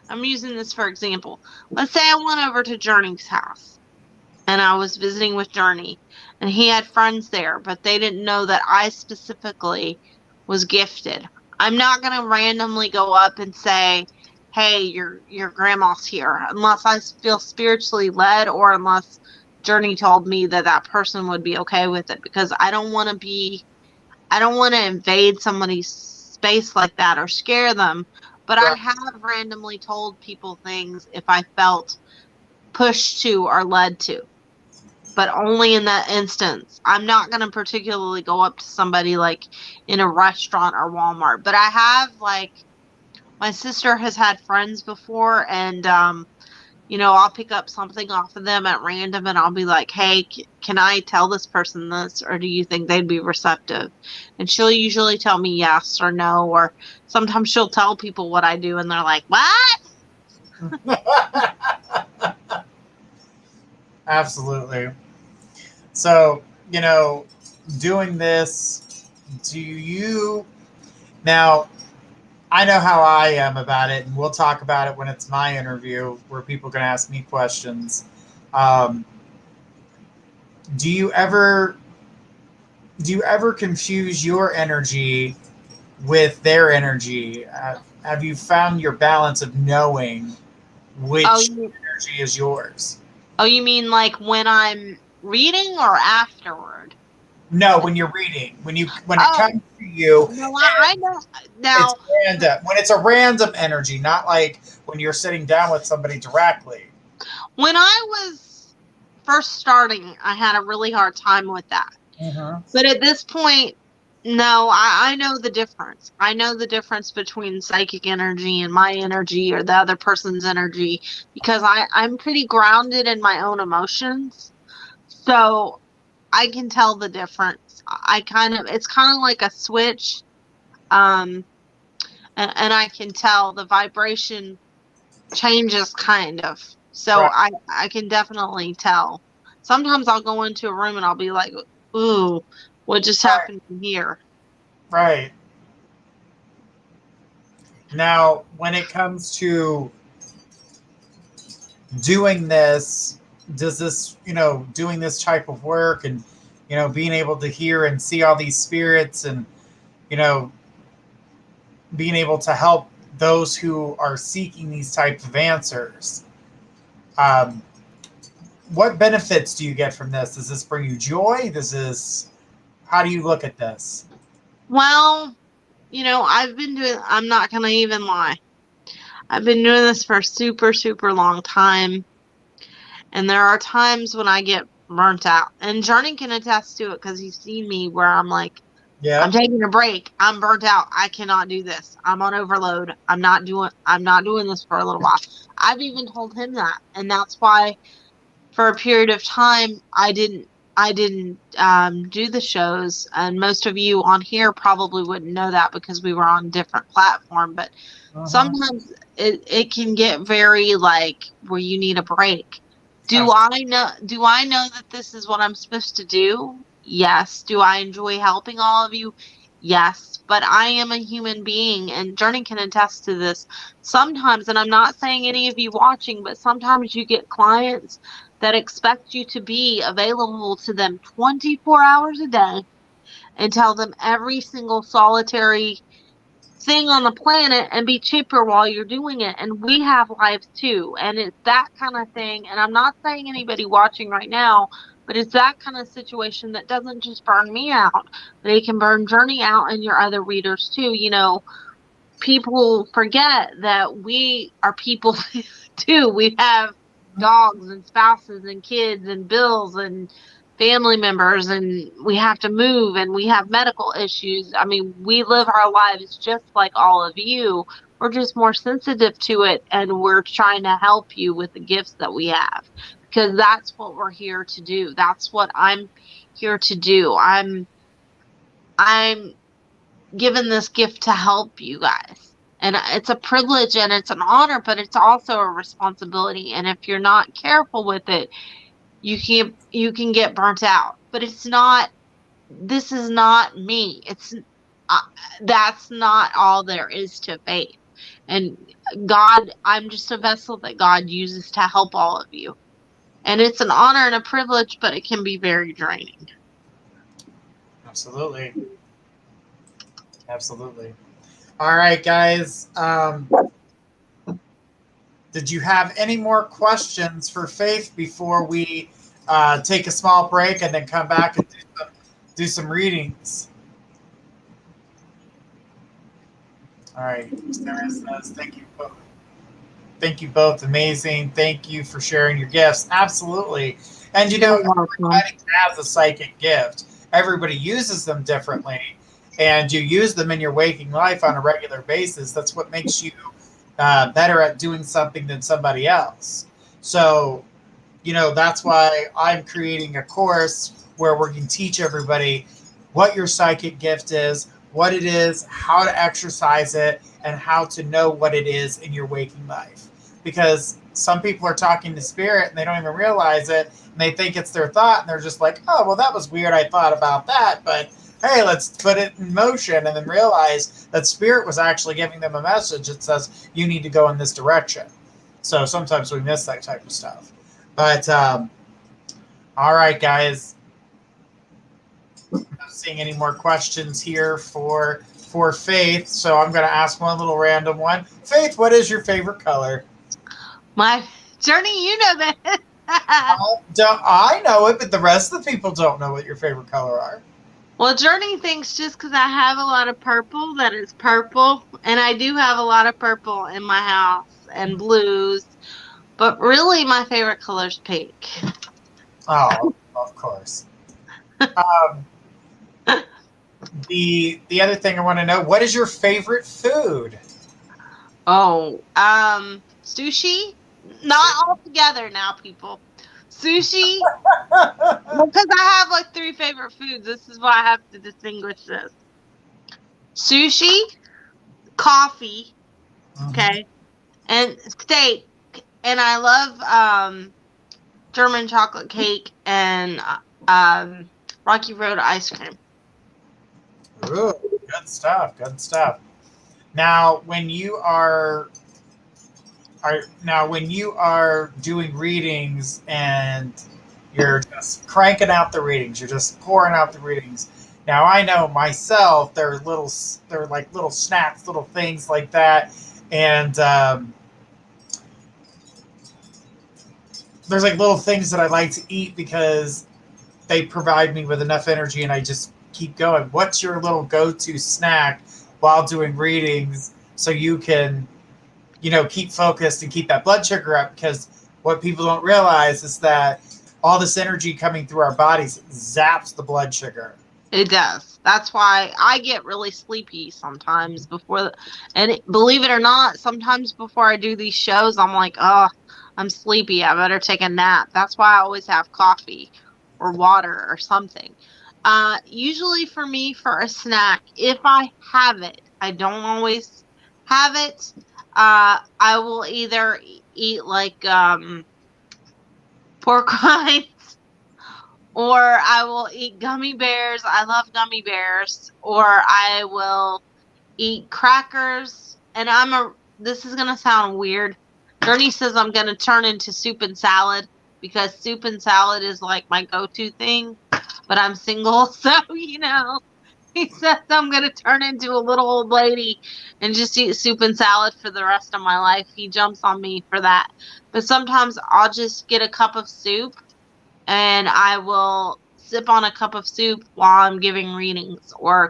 I'm using this for example. Let's say I went over to Journey's house and I was visiting with Journey and he had friends there, but they didn't know that I specifically was gifted. I'm not going to randomly go up and say, hey, your grandma's here, unless I feel spiritually led or unless Journey told me that person would be okay with it, because I don't want to invade somebody's space like that or scare them. But Right. I have randomly told people things if I felt pushed to or led to, but only in that instance. I'm not going to particularly go up to somebody like in a restaurant or Walmart, but I have, like, my sister has had friends before, and I'll pick up something off of them at random and I'll be like, hey, can I tell this person this, or do you think they'd be receptive? And she'll usually tell me yes or no, or sometimes she'll tell people what I do and they're like, what? Absolutely. So, doing this, now, I know how I am about it, and we'll talk about it when it's my interview where people can ask me questions. Do you ever confuse your energy with their energy? Have you found your balance of knowing which energy is yours? Oh, you mean like when I'm reading or afterward? No, when you're reading, when it comes to you, no, I know now. It's random. When it's a random energy, not like when you're sitting down with somebody directly. When I was first starting, I had a really hard time with that. Mm-hmm. But at this point, no, I know the difference. I know the difference between psychic energy and my energy or the other person's energy, because I'm pretty grounded in my own emotions. So I can tell the difference. It's kind of like a switch. And I can tell the vibration changes kind of. So Right. I can definitely tell. Sometimes I'll go into a room and I'll be like, ooh, what just happened here? Right. Now, when it comes to doing this, doing this type of work and, being able to hear and see all these spirits and, being able to help those who are seeking these types of answers, what benefits do you get from this? Does this bring you joy? How do you look at this? Well, I'm not going to even lie. I've been doing this for a super, super long time. And there are times when I get burnt out. And Journey can attest to it because he's seen me where I'm like, Yeah. I'm taking a break. I'm burnt out. I cannot do this. I'm on overload. I'm not doing this for a little while. I've even told him that. And that's why for a period of time I didn't do the shows. And most of you on here probably wouldn't know that because we were on different platform. But sometimes it can get very like where you need a break. Do I know that this is what I'm supposed to do? Yes. Do I enjoy helping all of you? Yes. But I am a human being, and Journey can attest to this. Sometimes, and I'm not saying any of you watching, but sometimes you get clients that expect you to be available to them 24 hours a day and tell them every single solitary thing on the planet and be cheaper while you're doing it. And we have lives too. And it's that kind of thing. And I'm not saying anybody watching right now, but it's that kind of situation that doesn't just burn me out, but it can burn Journey out and your other readers too. You know, people forget that we are people too. We have dogs and spouses and kids and bills and family members, and we have to move, and we have medical issues. I mean, we live our lives just like all of you. We're just more sensitive to it, and we're trying to help you with the gifts that we have, because that's what we're here to do. That's what I'm here to do. I'm given this gift to help you guys. And it's a privilege and it's an honor, but it's also a responsibility. And if you're not careful with it, you can get burnt out. But it's not. This is not me. It's uh, that's not all there is to faith. And God, I'm just a vessel that God uses to help all of you. And it's an honor and a privilege, but it can be very draining. Absolutely. Absolutely. All right, guys. Did you have any more questions for Faith before we take a small break and then come back and do some readings? All right. Sarah says, thank you both. Thank you both. Amazing. Thank you for sharing your gifts. Absolutely. And you know, everybody has a psychic gift. Everybody uses them differently. And you use them in your waking life on a regular basis. That's what makes you better at doing something than somebody else. So, you know, that's why I'm creating a course where we can teach everybody what your psychic gift is, what it is, how to exercise it, and how to know what it is in your waking life. Because some people are talking to spirit and they don't even realize it, and they think it's their thought, and they're just like, oh, well, that was weird. I thought about that, but hey, let's put it in motion, and then realize that spirit was actually giving them a message that says, you need to go in this direction. So sometimes we miss that type of stuff. But, all right, guys. I'm not seeing any more questions here for Faith, so I'm going to ask one little random one. Faith, what is your favorite color? My Journey, you know that. I know it, but the rest of the people don't know what your favorite color are. Well, Journey thinks just because I have a lot of purple that it's purple, and I do have a lot of purple in my house and blues, but really my favorite color is pink. Oh, of course. The other thing I want to know, what is your favorite food? Oh, sushi? Not all together now, people. Sushi? Because I have like 3 favorite foods. This is why I have to distinguish this. Sushi, coffee, okay, and steak. And I love German chocolate cake and Rocky Road ice cream. Ooh, good stuff. Good stuff. Now, when you are doing readings and you're just cranking out the readings, you're just pouring out the readings. Now, I know myself, they're like little snacks, little things like that, and there's like little things that I like to eat because they provide me with enough energy, and I just keep going. What's your little go-to snack while doing readings so you can, you know, keep focused and keep that blood sugar up? Because what people don't realize is that all this energy coming through our bodies zaps the blood sugar. It does. That's why I get really sleepy sometimes believe it or not, sometimes before I do these shows, I'm like, oh, I'm sleepy. I better take a nap. That's why I always have coffee or water or something. Usually for me, for a snack, if I have it, I don't always have it. I will either eat like pork rinds, or I will eat gummy bears. I love gummy bears. Or I will eat crackers. And this is going to sound weird. Journey says I'm going to turn into soup and salad because soup and salad is like my go-to thing. But I'm single, so, he says I'm going to turn into a little old lady and just eat soup and salad for the rest of my life. He jumps on me for that. But sometimes I'll just get a cup of soup and I will sip on a cup of soup while I'm giving readings or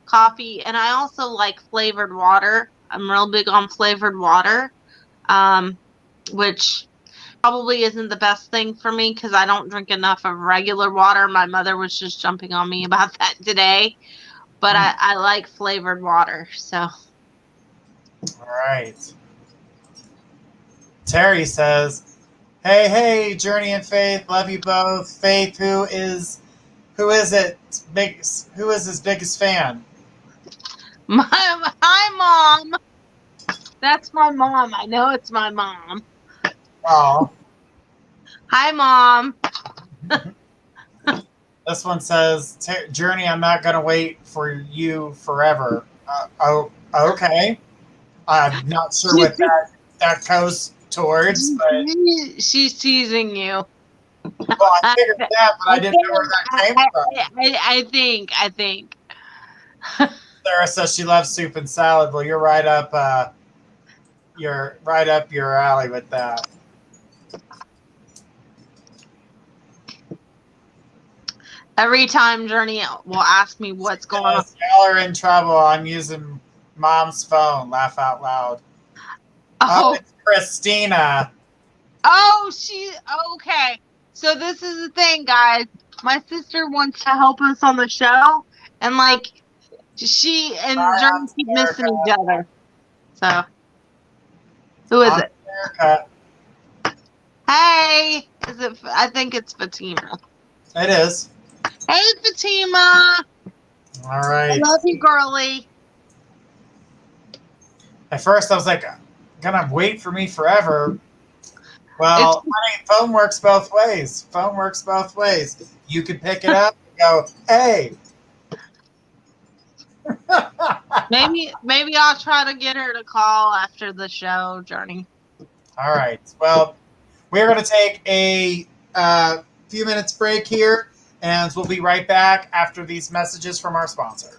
coffee. And I also like flavored water. I'm real big on flavored water, which probably isn't the best thing for me because I don't drink enough of regular water. My mother was just jumping on me about that today. But I like flavored water, so. All right. Terry says, hey, Journey and Faith, love you both. Faith, who is his biggest fan? Hi, Mom. That's my mom. I know it's my mom. Oh. Hi, Mom. This one says, Journey, I'm not going to wait for you forever. Okay. I'm not sure what that goes towards, but... She's teasing you. Well, I figured that, but I didn't know where that came from. I think. Sarah says she loves soup and salad. Well, you're right up your alley with that. Every time Journey will ask me what's going on. Y'all are in trouble. I'm using Mom's phone. Laugh out loud. Oh, it's Christina. Oh, okay. So this is the thing, guys. My sister wants to help us on the show, and she and Journey keep missing each other. So, who is it? America. Hey, I think it's Fatima. It is. Hey, Fatima. All right. I love you, girly. At first, I was like, gonna wait for me forever. Well, phone works both ways. You could pick it up and go, hey. maybe I'll try to get her to call after the show, Journey. All right. Well, we're going to take a few minutes break here, and we'll be right back after these messages from our sponsor.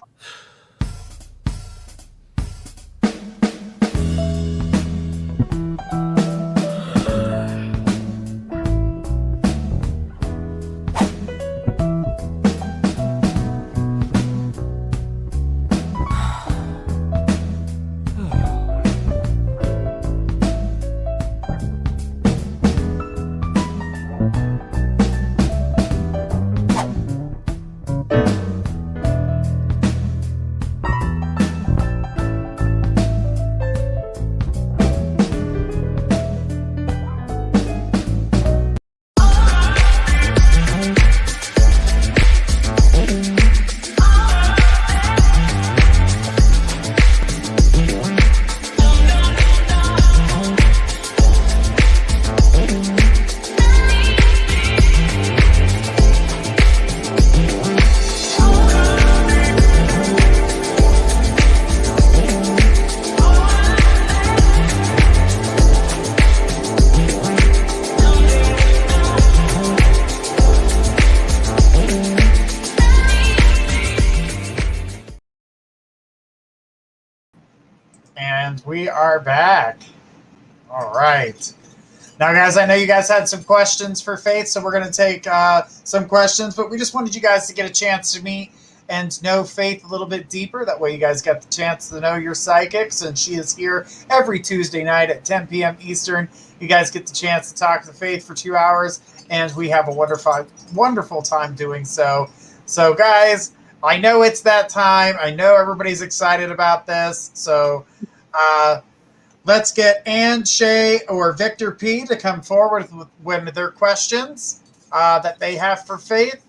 And we are back. All right. Now, guys, I know you guys had some questions for Faith, so we're going to take some questions, but we just wanted you guys to get a chance to meet and know Faith a little bit deeper. That way you guys got the chance to know your psychics, and she is here every Tuesday night at 10 p.m. Eastern. You guys get the chance to talk to Faith for 2 hours, and we have a wonderful time doing so. So, guys, I know it's that time. I know everybody's excited about this, so let's get Ann, Shay, or Victor P. to come forward with their questions that they have for Faith.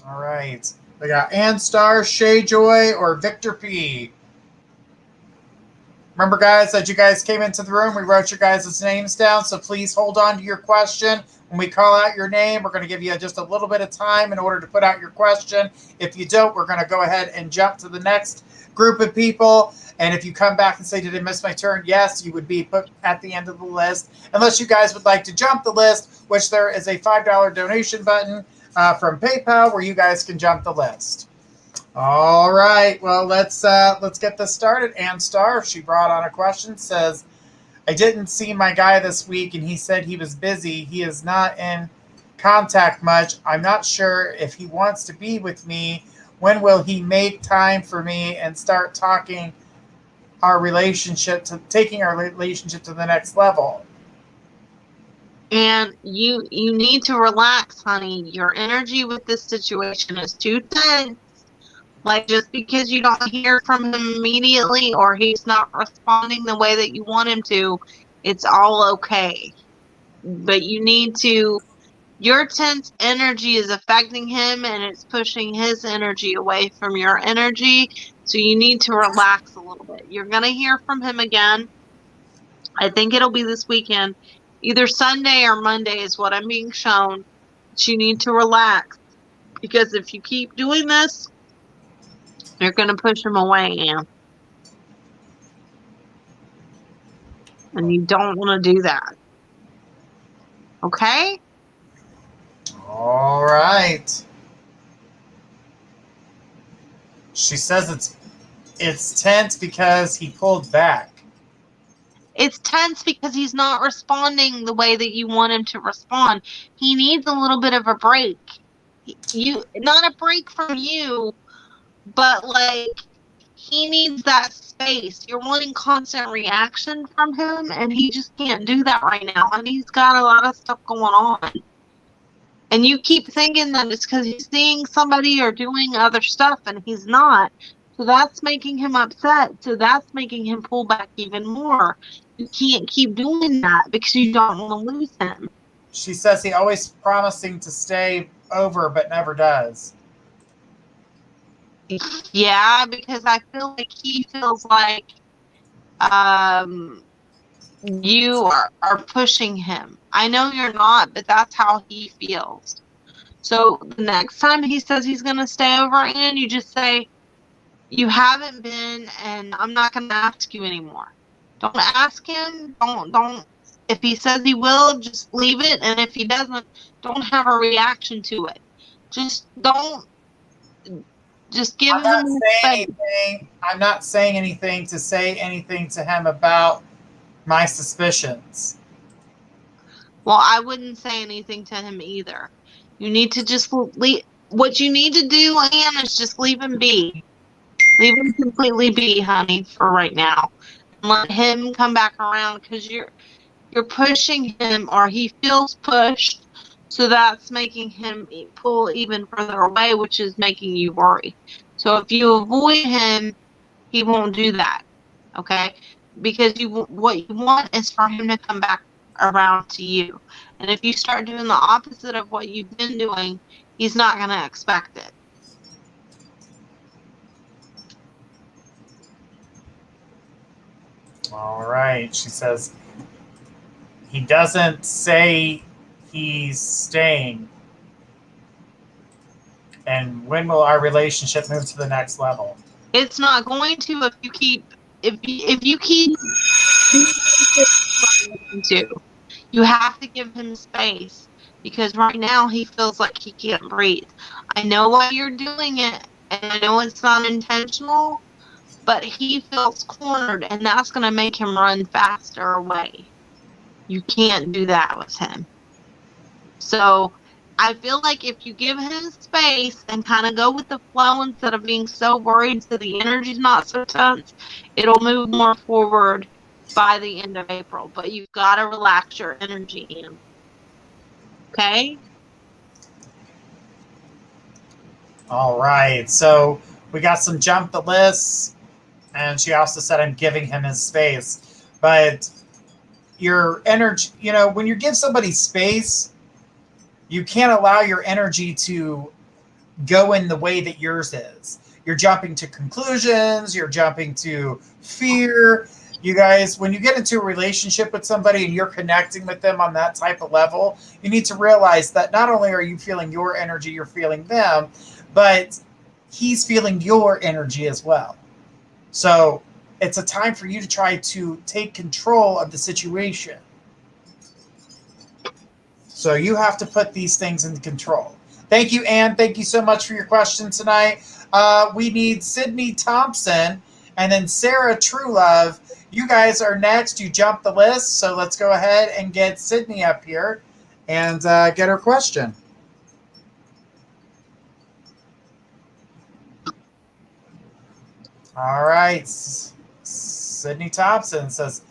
All right. We got Ann Star, Shay Joy, or Victor P. Remember, guys, that you guys came into the room, we wrote your guys' names down, so please hold on to your question. When we call out your name, we're going to give you just a little bit of time in order to put out your question. If you don't, we're going to go ahead and jump to the next group of people. And if you come back and say, did I miss my turn? Yes, you would be put at the end of the list. Unless you guys would like to jump the list, which there is a $5 donation button from PayPal where you guys can jump the list. All right, well, let's get this started. Ann Starr, she brought on a question, says, I didn't see my guy this week, and he said he was busy. He is not in contact much. I'm not sure if he wants to be with me. When will he make time for me and start taking our relationship to the next level? And you need to relax, honey. Your energy with this situation is too tense. Like, just because you don't hear from him immediately or he's not responding the way that you want him to, it's all okay. But you need to, your tense energy is affecting him and it's pushing his energy away from your energy. So you need to relax a little bit. You're going to hear from him again. I think it'll be this weekend. Either Sunday or Monday is what I'm being shown. But you need to relax. Because if you keep doing this, you're going to push him away, Ann. And you don't want to do that. Okay? All right. She says it's tense because he pulled back. It's tense because he's not responding the way that you want him to respond. He needs a little bit of a break. Not a break from you, but like he needs that space. You're wanting constant reaction from him, and he just can't do that right now. And he's got a lot of stuff going on. And you keep thinking that it's because he's seeing somebody or doing other stuff, and he's not. So that's making him upset. So that's making him pull back even more. You can't keep doing that because you don't want to lose him. She says he always promising to stay over, but never does. Yeah, because I feel like he feels like you are pushing him. I know you're not, but that's how he feels. So the next time he says he's going to stay over, and you just say, you haven't been, and I'm not going to ask you anymore. Don't ask him. Don't. If he says he will, just leave it. And if he doesn't, don't have a reaction to it. Just don't. Just give him anything. I'm not saying anything to say anything to him about my suspicions. Well, I wouldn't say anything to him either. You need to just leave. What you need to do, Ann, is just leave him be. Leave him completely be, honey, for right now. And let him come back around because you're pushing him, or he feels pushed. So that's making him pull even further away, which is making you worry. So if you avoid him, he won't do that, okay? Because what you want is for him to come back around to you. And if you start doing the opposite of what you've been doing, he's not going to expect it. All right. She says he doesn't say he's staying. And when will our relationship move to the next level? It's not going to if you keep you have to give him space, because right now he feels like he can't breathe. I know why you're doing it, and I know it's not intentional, but he feels cornered, and that's going to make him run faster away. You can't do that with him. So I feel like if you give him space and kind of go with the flow instead of being so worried so the energy's not so tense, it'll move more forward by the end of April. But you've got to relax your energy in. Okay? All right. So we got some jump the lists, and she also said I'm giving him his space. But your energy, when you give somebody space, you can't allow your energy to go in the way that yours is. You're jumping to conclusions. You're jumping to fear. You guys, when you get into a relationship with somebody and you're connecting with them on that type of level, you need to realize that not only are you feeling your energy, you're feeling them, but he's feeling your energy as well. So it's a time for you to try to take control of the situation. So you have to put these things into control. Thank you, Anne. Thank you so much for your question tonight. We need Sydney Thompson and then Sarah Truelove. You guys are next. You jumped the list. So let's go ahead and get Sydney up here and get her question. All right. Sydney Thompson says,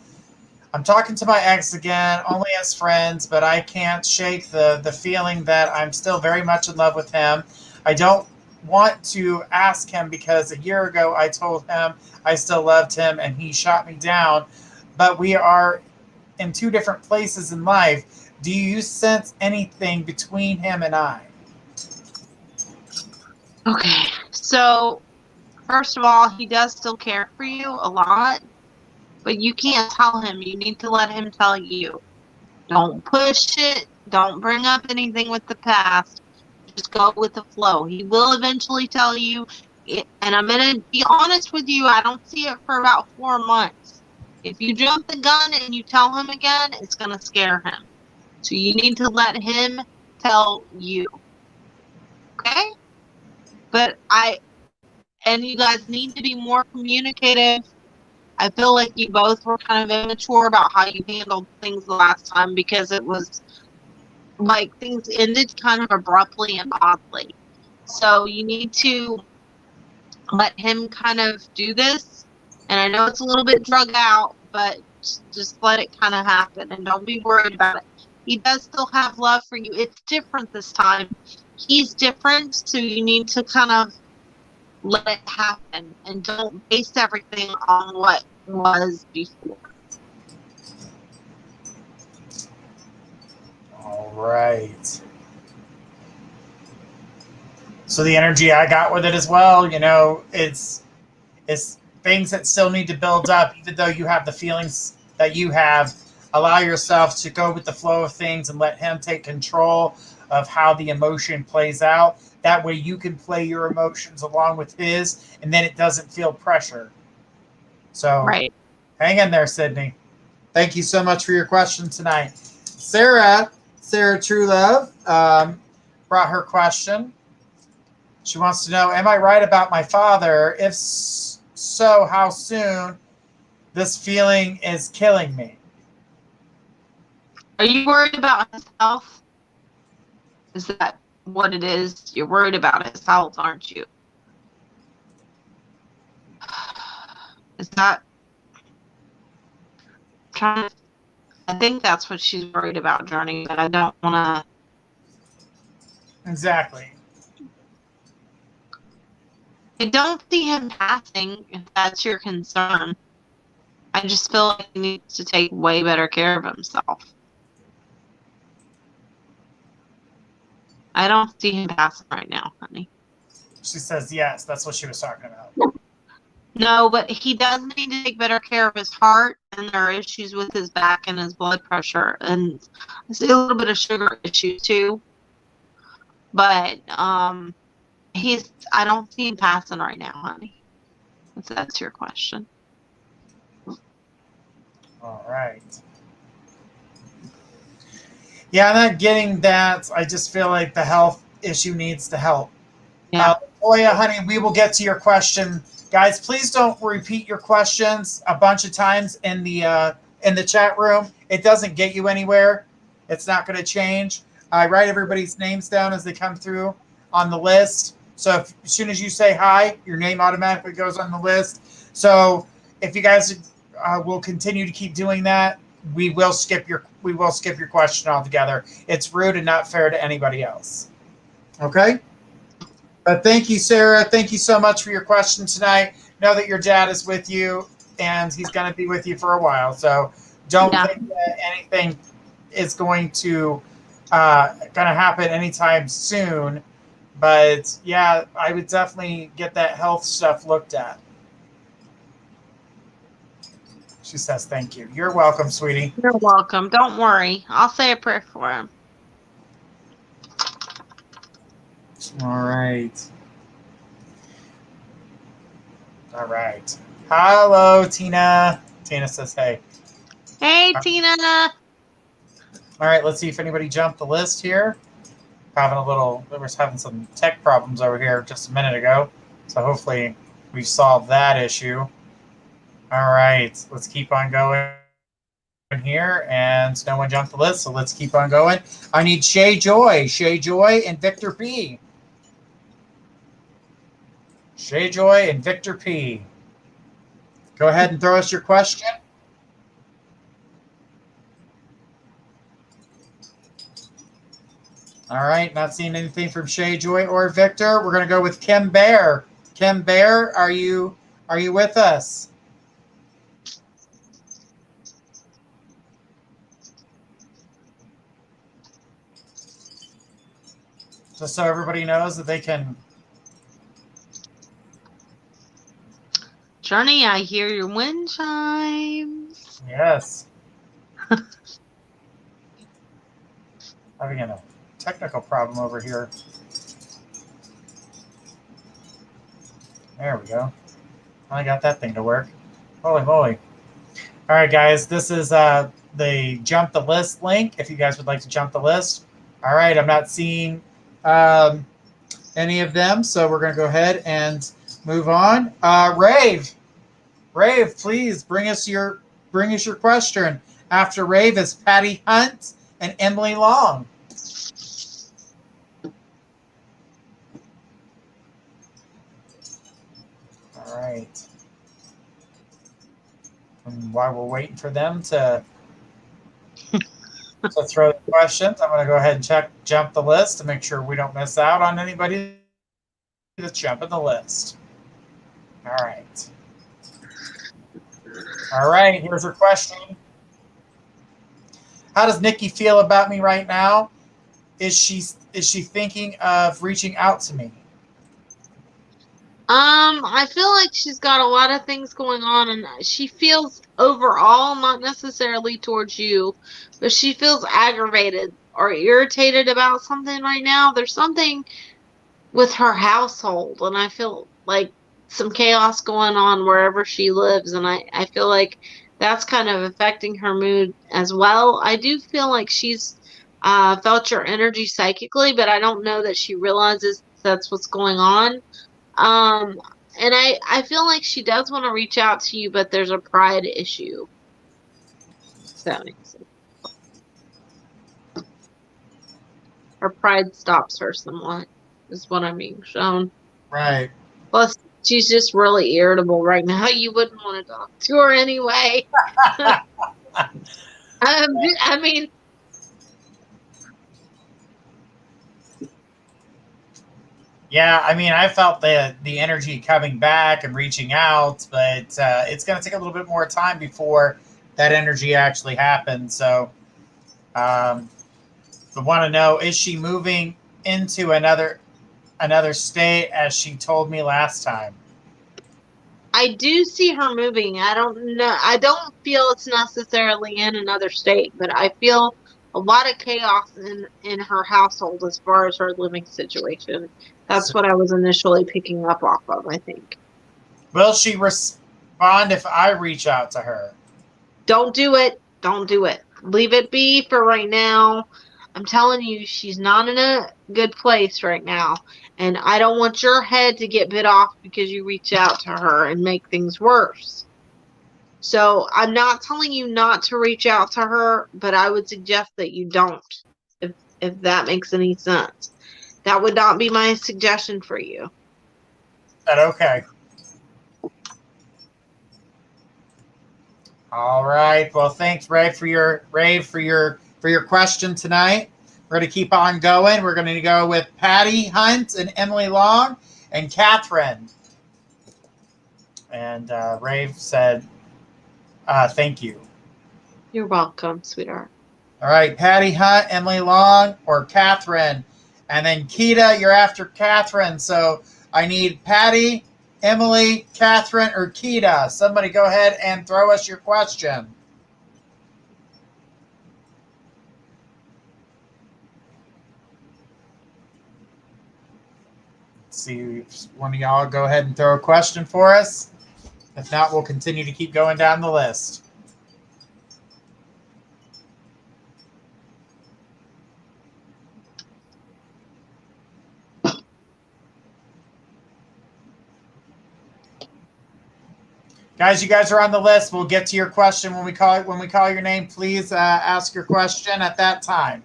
I'm talking to my ex again, only as friends, but I can't shake the feeling that I'm still very much in love with him. I don't want to ask him because a year ago I told him I still loved him and he shot me down, but we are in two different places in life. Do you sense anything between him and I? Okay, so first of all, he does still care for you a lot, but you can't tell him. You need to let him tell you. Don't push it. Don't bring up anything with the past. Just go with the flow. He will eventually tell you. And I'm going to be honest with you. I don't see it for about 4 months. If you jump the gun and you tell him again, it's going to scare him. So you need to let him tell you. Okay? But and you guys need to be more communicative. I feel like you both were kind of immature about how you handled things the last time because it was like things ended kind of abruptly and oddly. So you need to let him kind of do this. And I know it's a little bit drug out, but just let it kind of happen and don't be worried about it. He does still have love for you. It's different this time. He's different, so you need to kind of let it happen and don't base everything on what was before. All right. So the energy I got with it as well, it's things that still need to build up, even though you have the feelings that you have. Allow yourself to go with the flow of things and let him take control of how the emotion plays out. That way you can play your emotions along with his, and then it doesn't feel pressure. So right. Hang in there, Sydney. Thank you so much for your question tonight. Sarah Truelove, brought her question. She wants to know, am I right about my father? If so, how soon? This feeling is killing me. Are you worried about his health? Is that what it is? You're worried about his health, aren't you? Is that... I think that's what she's worried about, Journey, but I don't want to... Exactly. I don't see him passing, if that's your concern. I just feel like he needs to take way better care of himself. I don't see him passing right now, honey. She says yes. That's what she was talking about. No, but he does need to take better care of his heart, and there are issues with his back and his blood pressure, and I see a little bit of sugar issue too. But I don't see him passing right now, honey. If that's your question. All right. Yeah, I'm not getting that. I just feel like the health issue needs to help. Yeah. Oya, honey, we will get to your question. Guys, please don't repeat your questions a bunch of times in the chat room. It doesn't get you anywhere. It's not going to change. I write everybody's names down as they come through on the list. So as soon as you say hi, your name automatically goes on the list. So if you guys will continue to keep doing that, we will skip your question altogether. It's rude and not fair to anybody else. Okay? But thank you, Sarah. Thank you so much for your question tonight. Know that your dad is with you, and he's going to be with you for a while. So don't think that anything is going to happen anytime soon. But yeah, I would definitely get that health stuff looked at. She says thank you. You're welcome, sweetie. You're welcome. Don't worry. I'll say a prayer for him. All right. All right. Hello, Tina. Tina says hey. Hey, Tina. All right, let's see if anybody jumped the list here. We were having some tech problems over here just a minute ago. So hopefully we've solved that issue. All right, let's keep on going here. And no one jumped the list, so let's keep on going. I need Shay Joy, and Victor P. Shay Joy and Victor P. Go ahead and throw us your question. All right, not seeing anything from Shay Joy or Victor. We're going to go with Kim Bear. Kim Bear, are you with us? Just so everybody knows that they can. Journey, I hear your wind chimes. Yes. Having a technical problem over here. There we go. I got that thing to work. Holy moly. All right, guys, this is the jump the list link if you guys would like to jump the list. All right, I'm not seeing any of them, so we're going to go ahead and move on. Rave, please bring us your question. After Rave is Patty Hunt and Emily Long. All right. And while we're waiting for them to throw the questions, I'm going to go ahead and jump the list to make sure we don't miss out on anybody that's jumping the list. All right. All right, here's her question. How does Nikki feel about me right now? Is she thinking of reaching out to me? I feel like she's got a lot of things going on, and she feels overall, not necessarily towards you, but she feels aggravated or irritated about something right now. There's something with her household, and I feel like some chaos going on wherever she lives, and I feel like that's kind of affecting her mood as well. I do feel like she's felt your energy psychically, but I don't know that she realizes that's what's going on. And I feel like she does want to reach out to you, but there's a pride issue. If that makes sense. Her pride stops her somewhat, is what I mean, Sean. Right. Plus, she's just really irritable right now. You wouldn't want to talk to her anyway. I mean, yeah, I mean, I felt the energy coming back and reaching out, but it's going to take a little bit more time before that energy actually happens. So, I want to know, is she moving into another state as she told me last time? I do see her moving. I don't know. I don't feel it's necessarily in another state, but I feel a lot of chaos in her household as far as her living situation. That's what I was initially picking up off of, I think. Will she respond if I reach out to her? Don't do it. Don't do it. Leave it be for right now. I'm telling you, she's not in a good place right now. And I don't want your head to get bit off because you reach out to her and make things worse. So I'm not telling you not to reach out to her, but I would suggest that you don't, if that makes any sense. That would not be my suggestion for you. That okay. All right. Well, thanks, Ray, for your question tonight. We're going to keep on going. We're going to go with Patty Hunt and Emily Long and Catherine. And Ray said, thank you. You're welcome, sweetheart. All right, Patty Hunt, Emily Long, or Catherine. And then Keita, you're after Catherine. So I need Patty Emily, Catherine, or Keita? Somebody go ahead and throw us your question. Let's see if one of y'all go ahead and throw a question for us. If not, we'll continue to keep going down the list. Guys, you guys are on the list. We'll get to your question when we call your name. Please ask your question at that time.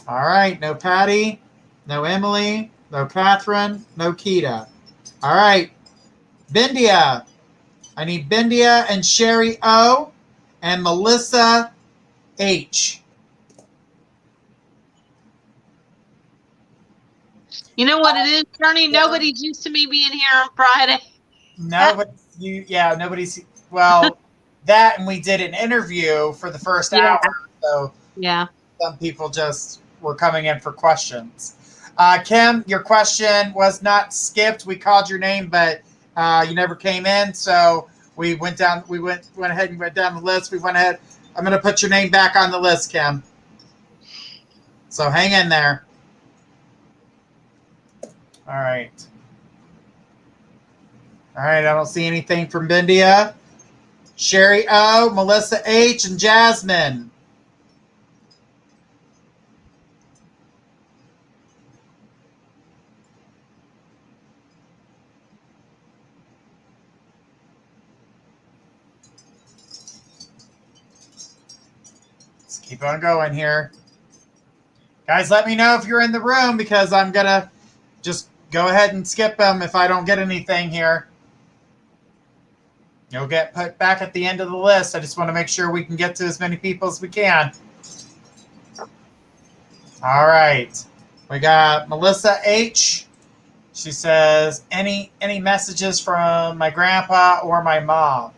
All right, no Patty, no Emily, no Catherine, no Keita. All right, Bindia. I need Bindia and Sherry O and Melissa H. You know what it is, Journey? Nobody's used to me being here on Friday. Nobody's. Well, that, and we did an interview for the first hour, so yeah, some people just were coming in for questions. Kim, your question was not skipped. We called your name, but you never came in, so we went down. We went ahead and went down the list. We went ahead. I'm going to put your name back on the list, Kim. So hang in there. All right. All right, I don't see anything from Bindia. Sherry O, Melissa H, and Jasmine. Let's keep on going here. Guys, let me know if you're in the room, because I'm going to just go ahead and skip them if I don't get anything here. You'll get put back at the end of the list. I just want to make sure we can get to as many people as we can. All right. We got Melissa H. She says, any messages from my grandpa or my mom?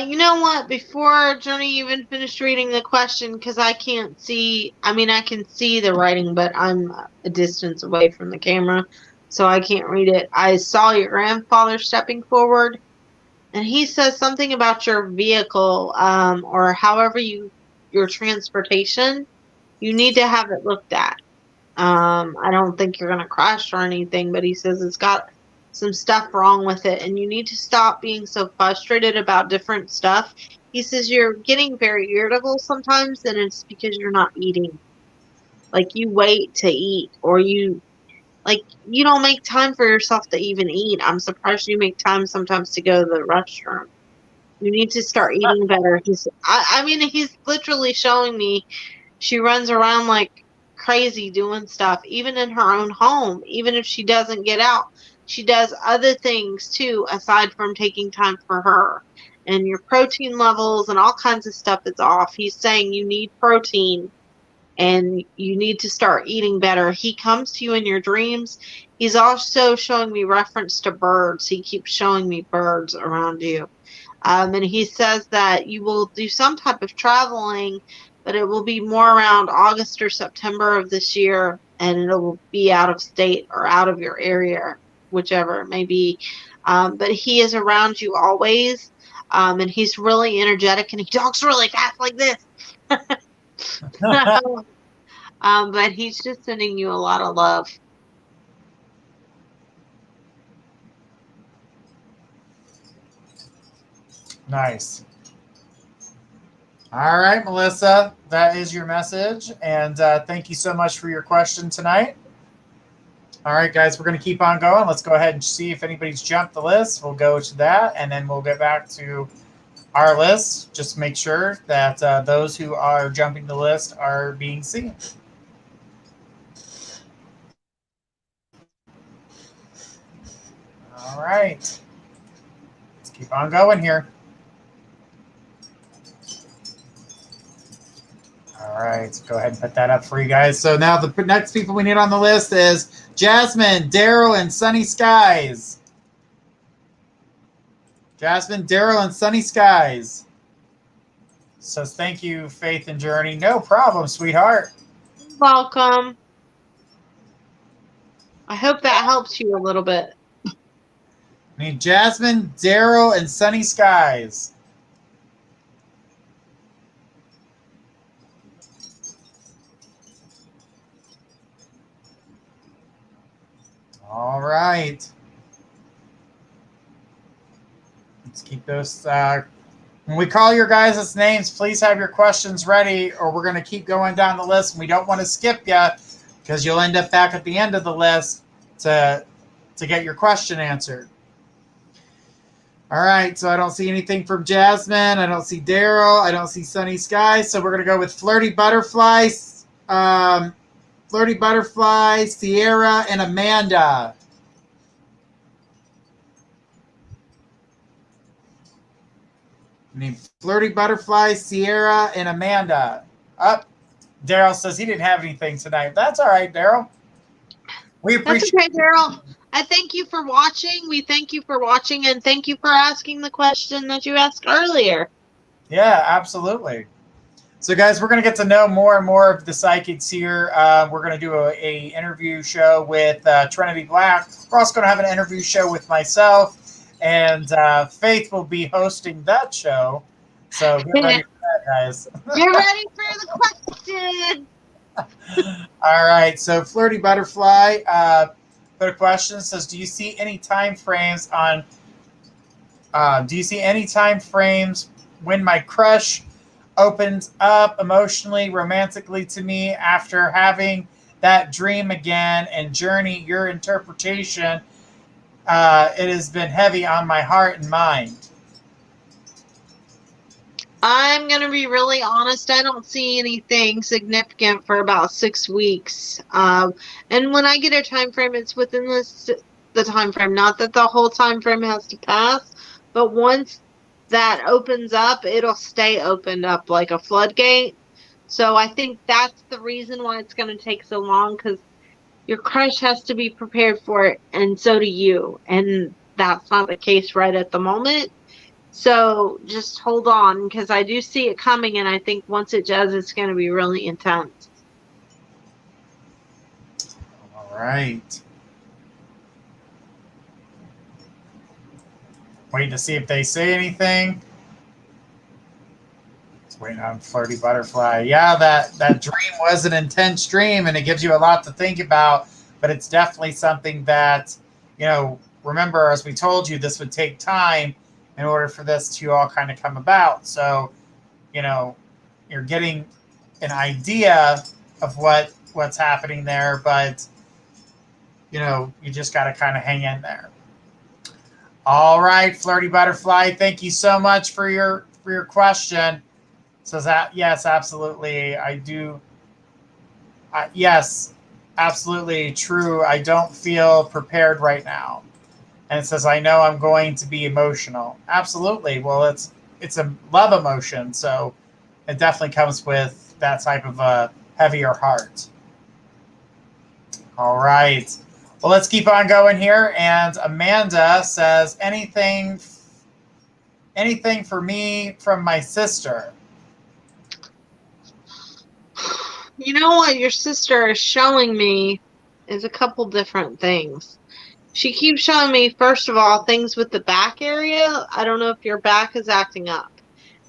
You know what? Before Journey even finished reading the question, because I can't see, I mean, I can see the writing, but I'm a distance away from the camera, so I can't read it. I saw your grandfather stepping forward, and he says something about your vehicle, or however your transportation, you need to have it looked at. I don't think you're going to crash or anything, but he says it's got some stuff wrong with it, and you need to stop being so frustrated about different stuff. He says you're getting very irritable sometimes, and it's because you're not eating. Like, you wait to eat, or you don't make time for yourself to even eat. I'm surprised you make time sometimes to go to the restroom. You need to start eating better. I mean, he's literally showing me she runs around like crazy doing stuff, even in her own home. Even if she doesn't get out, she does other things too, aside from taking time for her. And your protein levels and all kinds of stuff is off. He's saying you need protein and you need to start eating better. He comes to you in your dreams. He's also showing me reference to birds. He keeps showing me birds around you. And he says that you will do some type of traveling, but it will be more around August or September of this year, and it will be out of state or out of your area, whichever it may be. But he is around you always, and he's really energetic, and he talks really fast like this. But he's just sending you a lot of love. Nice. All right, Melissa, that is your message. And thank you so much for your question tonight. All right, guys, we're going to keep on going. Let's go ahead and see if anybody's jumped the list. We'll go to that, and then we'll get back to our list. Just make sure that those who are jumping the list are being seen. All right. Let's keep on going here. All right, go ahead and put that up for you guys. So now the next people we need on the list is Jasmine, Daryl, and Sunny Skies. Jasmine, Daryl, and Sunny Skies. Says, thank you, Faith and Journey. No problem, sweetheart. Welcome. I hope that helps you a little bit. I need Jasmine, Daryl, and Sunny Skies. All right. Let's keep those. When we call your guys' names, please have your questions ready, or we're going to keep going down the list. And we don't want to skip you because you'll end up back at the end of the list to get your question answered. All right, so I don't see anything from Jasmine. I don't see Daryl. I don't see Sunny Skies. So we're going to go with Flirty Butterflies, Flirty Butterfly, Sierra, and Amanda. I need Flirty Butterfly, Sierra, and Amanda. Up. Daryl says he didn't have anything tonight. That's all right, Daryl. We appreciate. That's okay, Daryl. I thank you for watching. We thank you for watching, and thank you for asking the question that you asked earlier. Yeah, absolutely. So, guys, we're going to get to know more and more of the psychics here. We're going to do a interview show with Trinity Black. We're also going to have an interview show with myself, and Faith will be hosting that show. So get ready for that, guys. Get ready for the question. All right. So, Flirty Butterfly put a question. Says, do you see any time frames on? Do you see any time frames when my crush opens up emotionally, romantically to me after having that dream again? And Journey, your interpretation, it has been heavy on my heart and mind. I'm going to be really honest. I don't see anything significant for about 6 weeks. And when I get a time frame, it's within the time frame. Not that the whole time frame has to pass, but once that opens up, it'll stay opened up like a floodgate. So I think that's the reason why it's going to take so long, because your crush has to be prepared for it, and so do you. And that's not the case right at the moment. So just hold on, because I do see it coming, and I think once it does, it's going to be really intense. All right. Waiting to see if they say anything. Just waiting on Flirty Butterfly. Yeah, that dream was an intense dream, and it gives you a lot to think about, but it's definitely something that, remember, as we told you, this would take time in order for this to all kind of come about. So, you're getting an idea of what's happening there, but, you just got to kind of hang in there. All right, Flirty Butterfly, thank you so much for your question. Says that, yes, absolutely, I do. Yes, absolutely true. I don't feel prepared right now. And it says, I know I'm going to be emotional. Absolutely. Well, it's a love emotion, so it definitely comes with that type of a heavier heart. All right. Well, let's keep on going here. And Amanda says, anything for me from my sister? You know what your sister is showing me is a couple different things. She keeps showing me, first of all, things with the back area. I don't know if your back is acting up.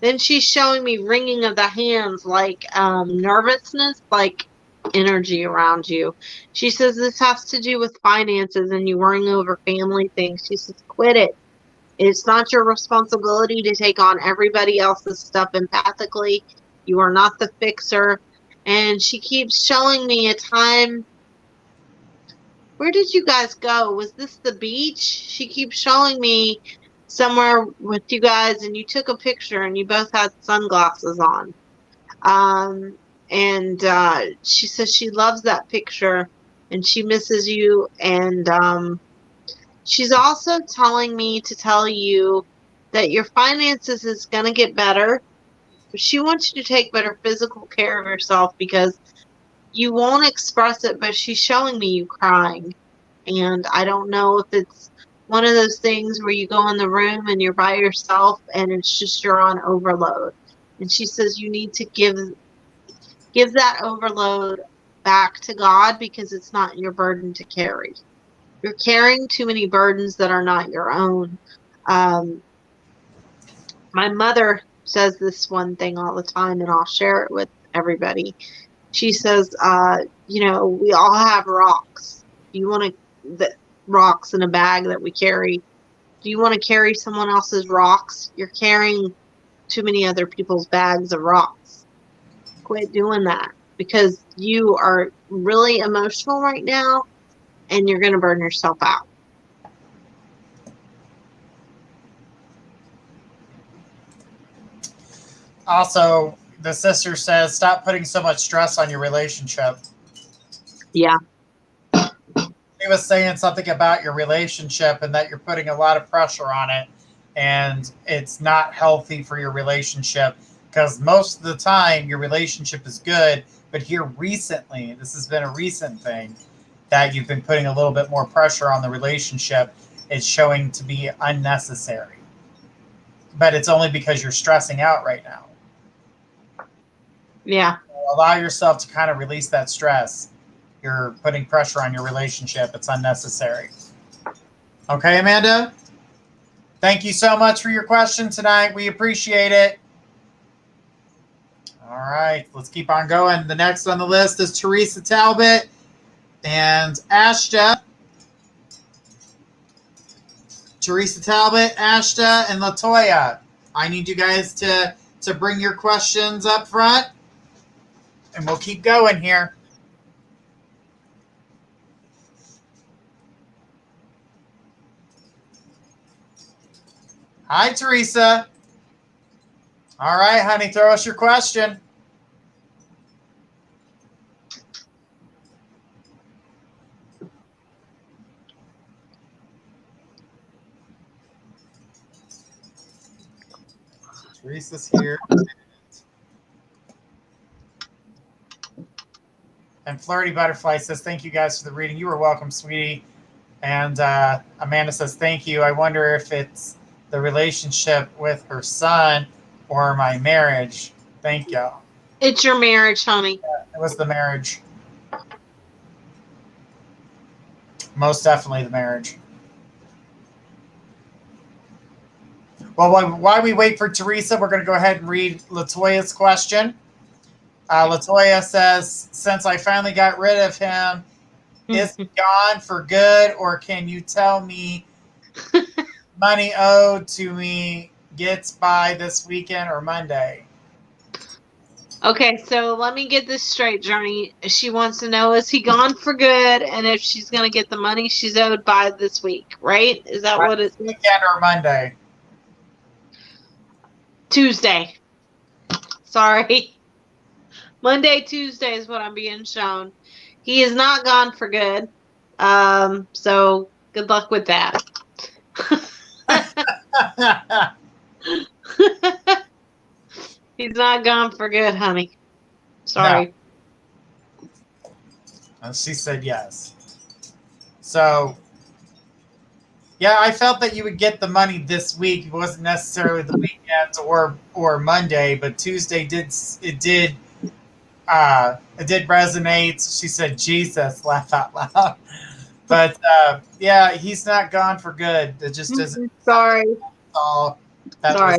Then she's showing me wringing of the hands, like nervousness, like energy around you. She says this has to do with finances and you worrying over family things. She says, quit it. It's not your responsibility to take on everybody else's stuff empathically. You are not the fixer. And she keeps showing me a time. Where did you guys go? Was this the beach? She keeps showing me somewhere with you guys, and you took a picture, and you both had sunglasses on. And she says she loves that picture, and she misses you. And she's also telling me to tell you that your finances is going to get better. She wants you to take better physical care of yourself, because you won't express it, but she's showing me you crying. And I don't know if it's one of those things where you go in the room and you're by yourself and it's just you're on overload. And she says you need to give that overload back to God because it's not your burden to carry. You're carrying too many burdens that are not your own. My mother says this one thing all the time, and I'll share it with everybody. She says, we all have rocks. Do you want the rocks in a bag that we carry? Do you want to carry someone else's rocks? You're carrying too many other people's bags of rocks. Quit doing that because you are really emotional right now and you're going to burn yourself out. Also, the sister says, stop putting so much stress on your relationship. Yeah. He was saying something about your relationship and that you're putting a lot of pressure on it, and it's not healthy for your relationship because most of the time your relationship is good, but here recently, this has been a recent thing, that you've been putting a little bit more pressure on the relationship. It's showing to be unnecessary. But it's only because you're stressing out right now. Yeah. So allow yourself to kind of release that stress. You're putting pressure on your relationship. It's unnecessary. Okay, Amanda? Thank you so much for your question tonight. We appreciate it. All right, let's keep on going. The next on the list is Teresa Talbot and Ashta. Teresa Talbot, Ashta, and Latoya. I need you guys to bring your questions up front, and we'll keep going here. Hi, Teresa. All right, honey, throw us your question. Teresa's here. And Flirty Butterfly says, thank you guys for the reading. You are welcome, sweetie. And Amanda says, thank you. I wonder if it's the relationship with her son or my marriage. Thank you. It's your marriage, honey. Yeah, it was the marriage. Most definitely the marriage. Well, while we wait for Teresa, we're going to go ahead and read Latoya's question. Latoya says, since I finally got rid of him, is he gone for good, or can you tell me money owed to me gets by this weekend or Monday? Okay, so let me get this straight, Journey. She wants to know, is he gone for good, and if she's going to get the money she's owed by this week, right? Is that what it's weekend or Monday? Tuesday. Sorry. Monday, Tuesday is what I'm being shown. He is not gone for good. So good luck with that. He's not gone for good, honey. Sorry. No. And she said yes. So, yeah, I felt that you would get the money this week. It wasn't necessarily the weekends or Monday, but Tuesday did resonate. She said, Jesus, laugh out loud. But, yeah, he's not gone for good. It just isn't. Sorry. That Sorry.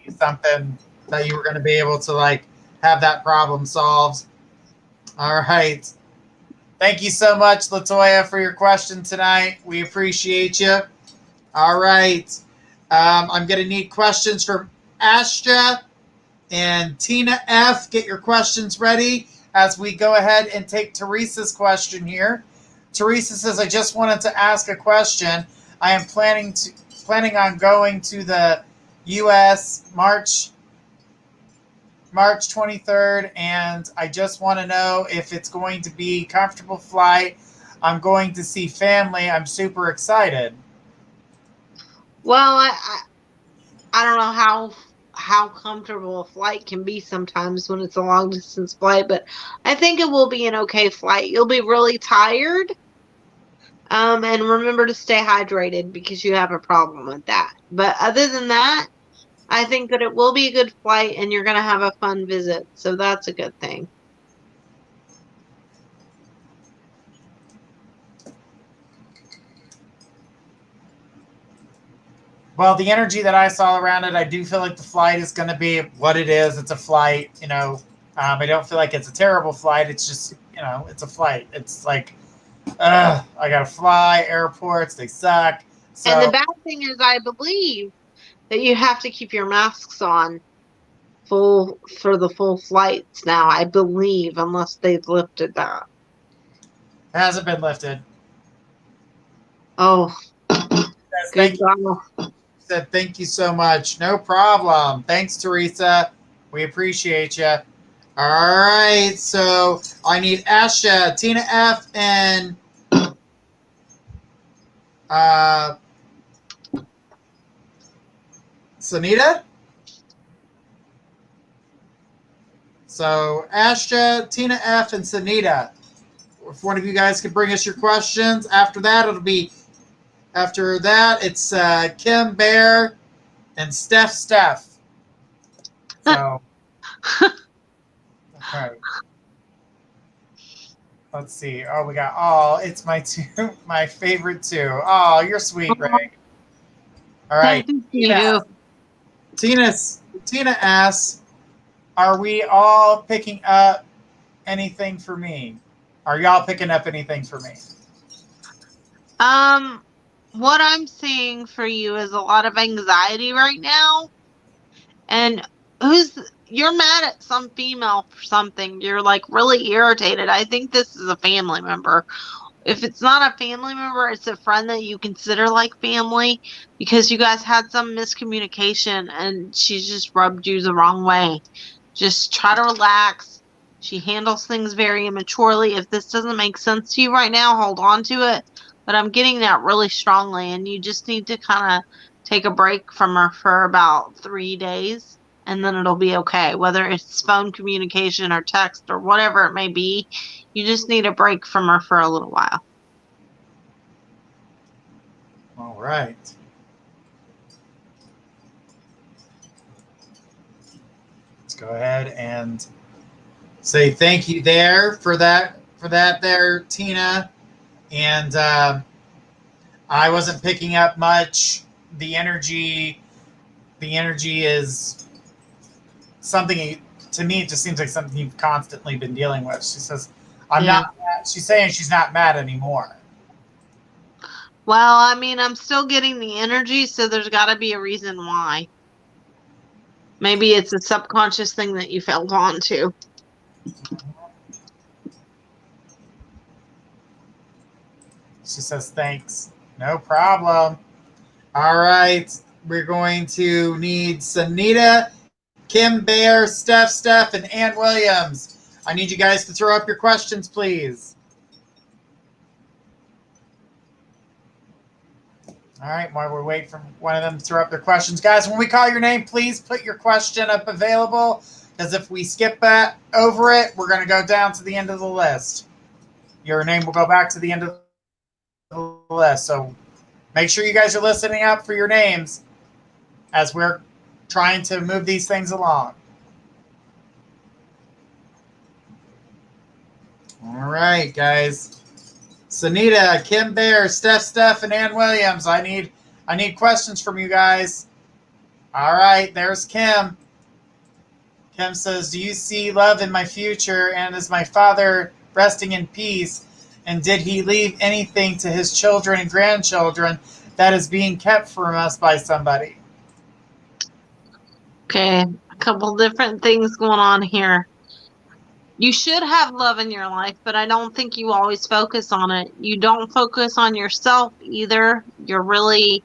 was something that you were going to be able to, like, have that problem solved. All right. Thank you so much, Latoya, for your question tonight. We appreciate you. All right. I'm going to need questions from Ashta and Tina F. Get your questions ready as we go ahead and take Teresa's question here. Teresa says, I just wanted to ask a question. I am planning on going to the U.S. March 23rd, and I just want to know if it's going to be a comfortable flight. I'm going to see family. I'm super excited. Well, I don't know how comfortable a flight can be sometimes when it's a long distance flight, but I think it will be an okay flight. You'll be really tired. And remember to stay hydrated because you have a problem with that. But other than that, I think that it will be a good flight and you're going to have a fun visit. So that's a good thing. Well, the energy that I saw around it, I do feel like the flight is going to be what it is. It's a flight, I don't feel like it's a terrible flight. It's just, it's a flight. It's like, I got to fly. Airports, they suck. So, And the bad thing is, I believe that you have to keep your masks on full for the full flights now, I believe, unless they've lifted that. it hasn't been lifted. Oh, Yes, good God. thank you so much. No problem. Thanks, Teresa. We appreciate you. All right. So I need Asha, Tina F, and Sanita. So Asha, Tina F, and Sanita. If one of you guys could bring us your questions. After that, it's Kim, Bear, and Steph. So, all right. Let's see. Oh, it's my favorite two. Oh, you're sweet, Ray. All right. Thank you. Tina asks, are we all picking up anything for me? Are y'all picking up anything for me? What I'm seeing for you is a lot of anxiety right now. And you're mad at some female for something. You're like really irritated. I think this is a family member. If it's not a family member, it's a friend that you consider like family because you guys had some miscommunication and she's just rubbed you the wrong way. Just try to relax. She handles things very immaturely. If this doesn't make sense to you right now, hold on to it. But I'm getting that really strongly, and you just need to kind of take a break from her for about 3 days, and then it'll be okay. Whether it's phone communication or text or whatever it may be, you just need a break from her for a little while. All right. Let's go ahead and say thank you there for that there, Tina. And I wasn't picking up much. The energy is something, to me, it just seems like something you've constantly been dealing with. She says, I'm not mad. She's saying she's not mad anymore. Well, I mean, I'm still getting the energy, so there's got to be a reason why. Maybe it's a subconscious thing that you felt on to. She says, thanks. No problem. All right. We're going to need Sanita, Kim, Bear, Steph, and Ann Williams. I need you guys to throw up your questions, please. All right, while we wait for one of them to throw up their questions. Guys, when we call your name, please put your question up available, because if we skip that over it, we're going to go down to the end of the list. Your name will go back to the end of the list. So make sure you guys are listening up for your names as we're trying to move these things along. All right, guys. Sanita, Kim, Bear, Steph, and Ann Williams. I need questions from you guys. All right, there's Kim. Kim says, do you see love in my future, and is my father resting in peace? And did he leave anything to his children and grandchildren that is being kept from us by somebody? Okay, a couple different things going on here. You should have love in your life, but I don't think you always focus on it. You don't focus on yourself either. You're really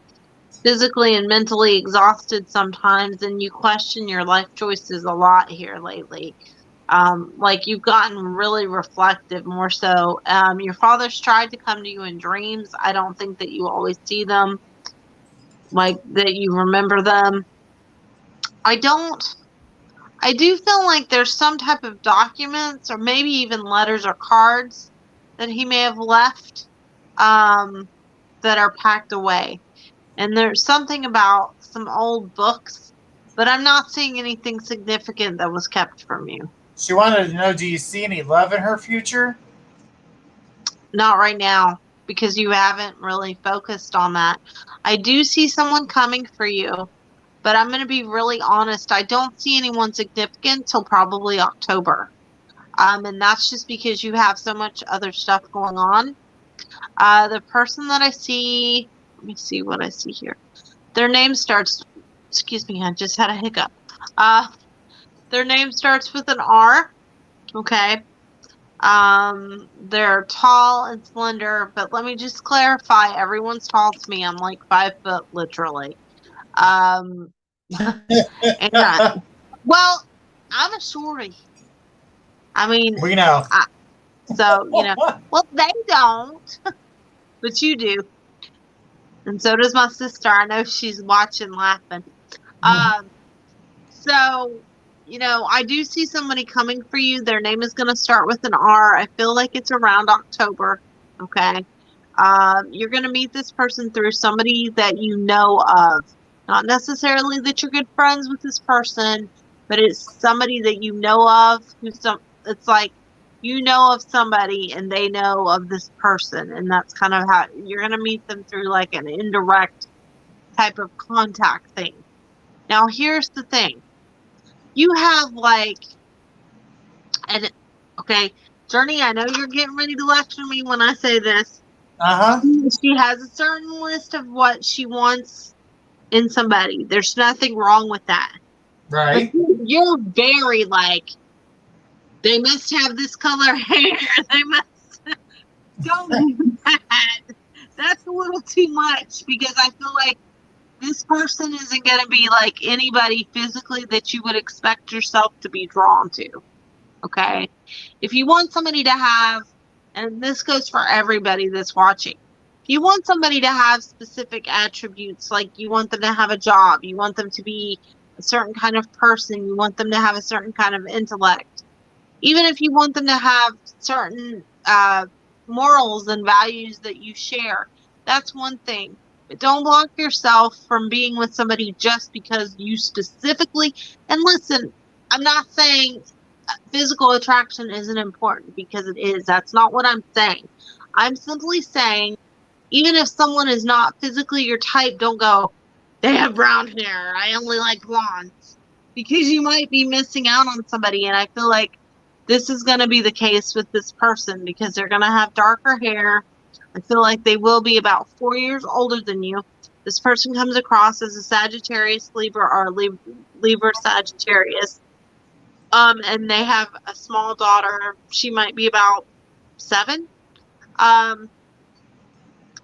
physically and mentally exhausted sometimes, and you question your life choices a lot here lately. Like you've gotten really reflective more so. Your father's tried to come to you in dreams. I don't think that you always see them, like that you remember them. I do feel like there's some type of documents or maybe even letters or cards that he may have left that are packed away. And there's something about some old books But I'm not seeing anything significant that was kept from you. She wanted to know, do you see any love in her future? Not right now, because you haven't really focused on that. I do see someone coming for you, but I'm going to be really honest. I don't see anyone significant till probably October. And that's just because you have so much other stuff going on. The person that I see, let me see what I see here. Their name starts, excuse me, I just had a hiccup. Their name starts with an R, okay? They're tall and slender, but let me just clarify, everyone's tall to me. I'm like 5 foot, literally. And, well, I'm a shorty. I mean, we know. So, well, they don't, but you do. And so does my sister. I know she's watching, laughing. So, I do see somebody coming for you. Their name is going to start with an R. I feel like it's around October. Okay. You're going to meet this person through somebody that you know of. Not necessarily that you're good friends with this person, but it's somebody that you know of it's like you know of somebody and they know of this person, and that's kind of how you're going to meet them, through like an indirect type of contact thing. Now, here's the thing. You have okay, Journey, I know you're getting ready to lecture me when I say this. She has a certain list of what she wants in somebody. There's nothing wrong with that. Right. But you're very they must have this color hair. They must. Don't do that. That's a little too much, because I feel like this person isn't going to be like anybody physically that you would expect yourself to be drawn to. Okay? If you want somebody to have, and this goes for everybody that's watching, if you want somebody to have specific attributes, like you want them to have a job, you want them to be a certain kind of person, you want them to have a certain kind of intellect, even if you want them to have certain morals and values that you share, that's one thing. But don't block yourself from being with somebody just because you specifically, and listen, I'm not saying physical attraction isn't important, because it is. That's not what I'm saying. I'm simply saying, even if someone is not physically your type, don't go, they have brown hair, I only like blondes, because you might be missing out on somebody. And I feel like this is going to be the case with this person, because they're going to have darker hair. I feel like they will be about 4 years older than you. This person comes across as a Sagittarius, Libra, or Libra Sagittarius. And they have a small daughter. She might be about 7. And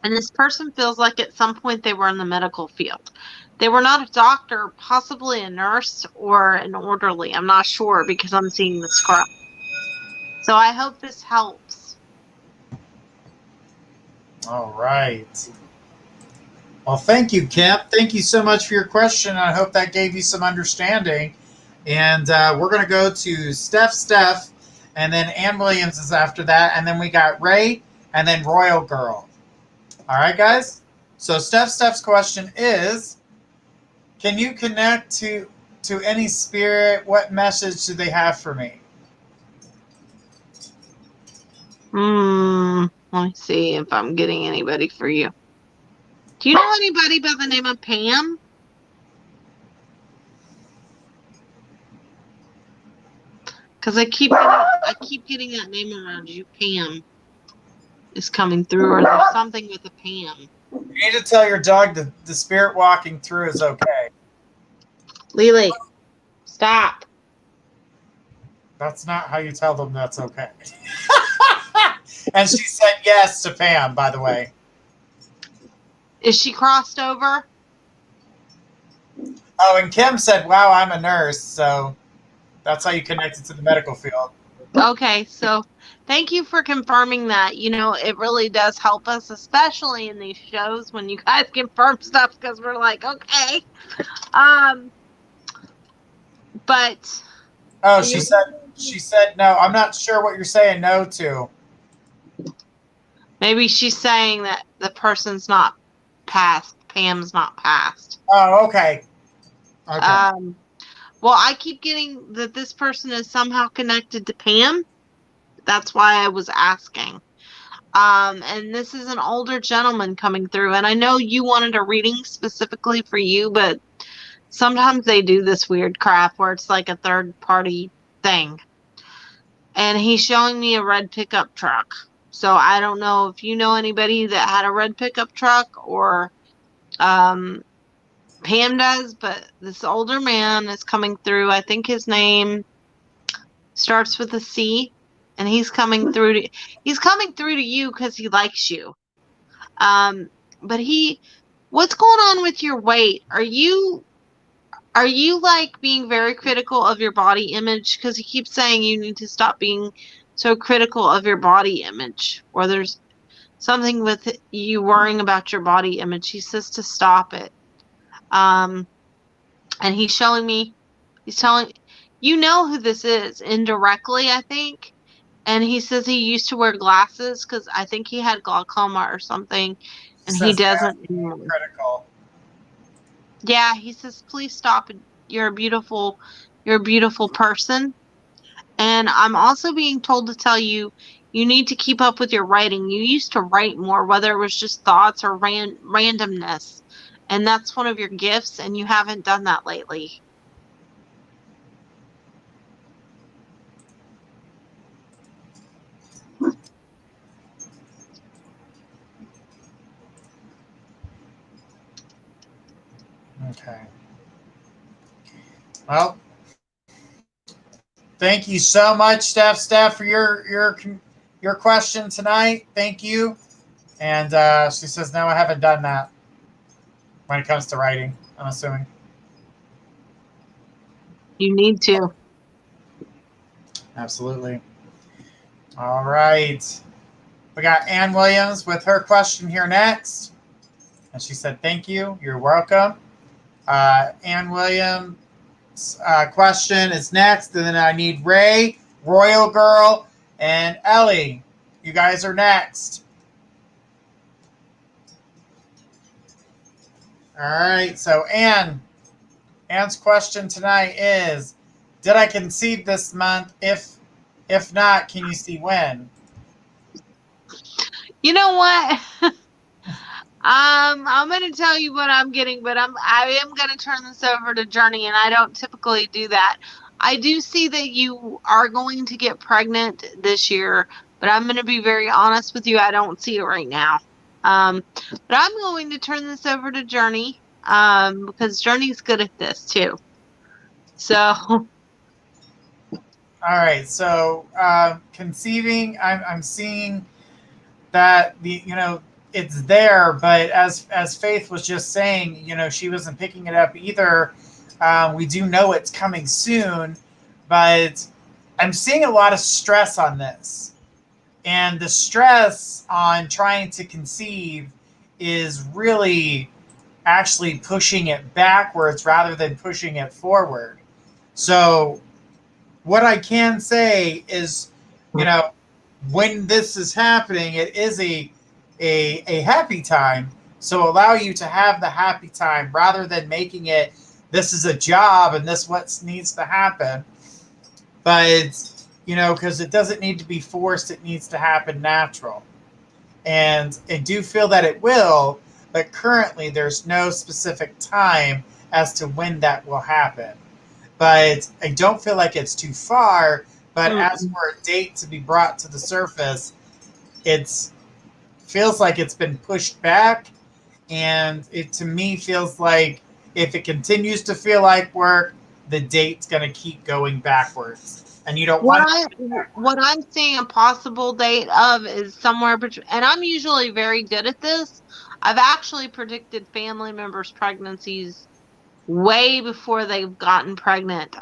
this person feels like at some point they were in the medical field. They were not a doctor, possibly a nurse or an orderly. I'm not sure, because I'm seeing the scrub. So I hope this helps. All right. Well, thank you, Kemp. Thank you so much for your question. I hope that gave you some understanding. And we're going to go to Steph, and then Ann Williams is after that. And then we got Ray, and then Royal Girl. All right, guys? So Steph's question is, can you connect to any spirit? What message do they have for me? Let me see if I'm getting anybody for you. Do you know anybody by the name of Pam? Because I keep getting that name around you. Pam is coming through, or there's something with a Pam. You need to tell your dog that the spirit walking through is okay. Lily, stop. That's not how you tell them that's okay. And she said yes to Pam, by the way. Is she crossed over? Oh, and Kim said, wow, I'm a nurse, so that's how you connected to the medical field. Okay, so thank you for confirming that. It really does help us, especially in these shows, when you guys confirm stuff, because we're like, okay. But oh, she said no. I'm not sure what you're saying no to. Maybe she's saying that the person's not passed. Pam's not passed. Oh, okay. Okay. Well, I keep getting that this person is somehow connected to Pam. That's why I was asking. And this is an older gentleman coming through. And I know you wanted a reading specifically for you, but sometimes they do this weird crap where it's like a third party thing. And he's showing me a red pickup truck. So I don't know if you know anybody that had a red pickup truck, or Pam does, but this older man is coming through. I think his name starts with a C, and he's coming through to you because he likes you. But what's going on with your weight? Are you like being very critical of your body image? Because he keeps saying you need to stop being so critical of your body image, or there's something with you worrying about your body image. He says to stop it. And he's telling you know who this is indirectly, I think. And he says he used to wear glasses because I think he had glaucoma or something, and he Says doesn't bad, anymore. critical. Yeah, he says, please stop. You're a beautiful person. And I'm also being told to tell you, you need to keep up with your writing. You used to write more, whether it was just thoughts or randomness. And that's one of your gifts, and you haven't done that lately. Okay. Well, thank you so much, Steph, for your question tonight. Thank you. And she says, no, I haven't done that when it comes to writing, I'm assuming. You need to. Absolutely. All right. We got Ann Williams with her question here next. And she said, thank you. You're welcome. Ann Williams' question is next. And then I need Ray, Royal Girl, and Ellie. You guys are next. All right. So Ann's question tonight is, did I conceive this month? If not, can you see when? You know what? I'm going to tell you what I'm getting, but I am going to turn this over to Journey, and I don't typically do that. I do see that you are going to get pregnant this year, but I'm going to be very honest with you. I don't see it right now. But I'm going to turn this over to Journey, because Journey's good at this too. So, All right. So conceiving, I'm seeing that it's there, but as Faith was just saying, she wasn't picking it up either. We do know it's coming soon, but I'm seeing a lot of stress on this, and the stress on trying to conceive is really actually pushing it backwards rather than pushing it forward. So what I can say is, when this is happening, it is a happy time. So allow you to have the happy time rather than making it, this is a job and this what needs to happen. But, because it doesn't need to be forced, it needs to happen natural. And I do feel that it will, but currently there's no specific time as to when that will happen. But I don't feel like it's too far. But as for a date to be brought to the surface, it feels like it's been pushed back. And it, to me, feels like if it continues to feel like work, the date's going to keep going backwards. And you don't want what I'm seeing a possible date of is somewhere between, and I'm usually very good at this. I've actually predicted family members' pregnancies way before they've gotten pregnant.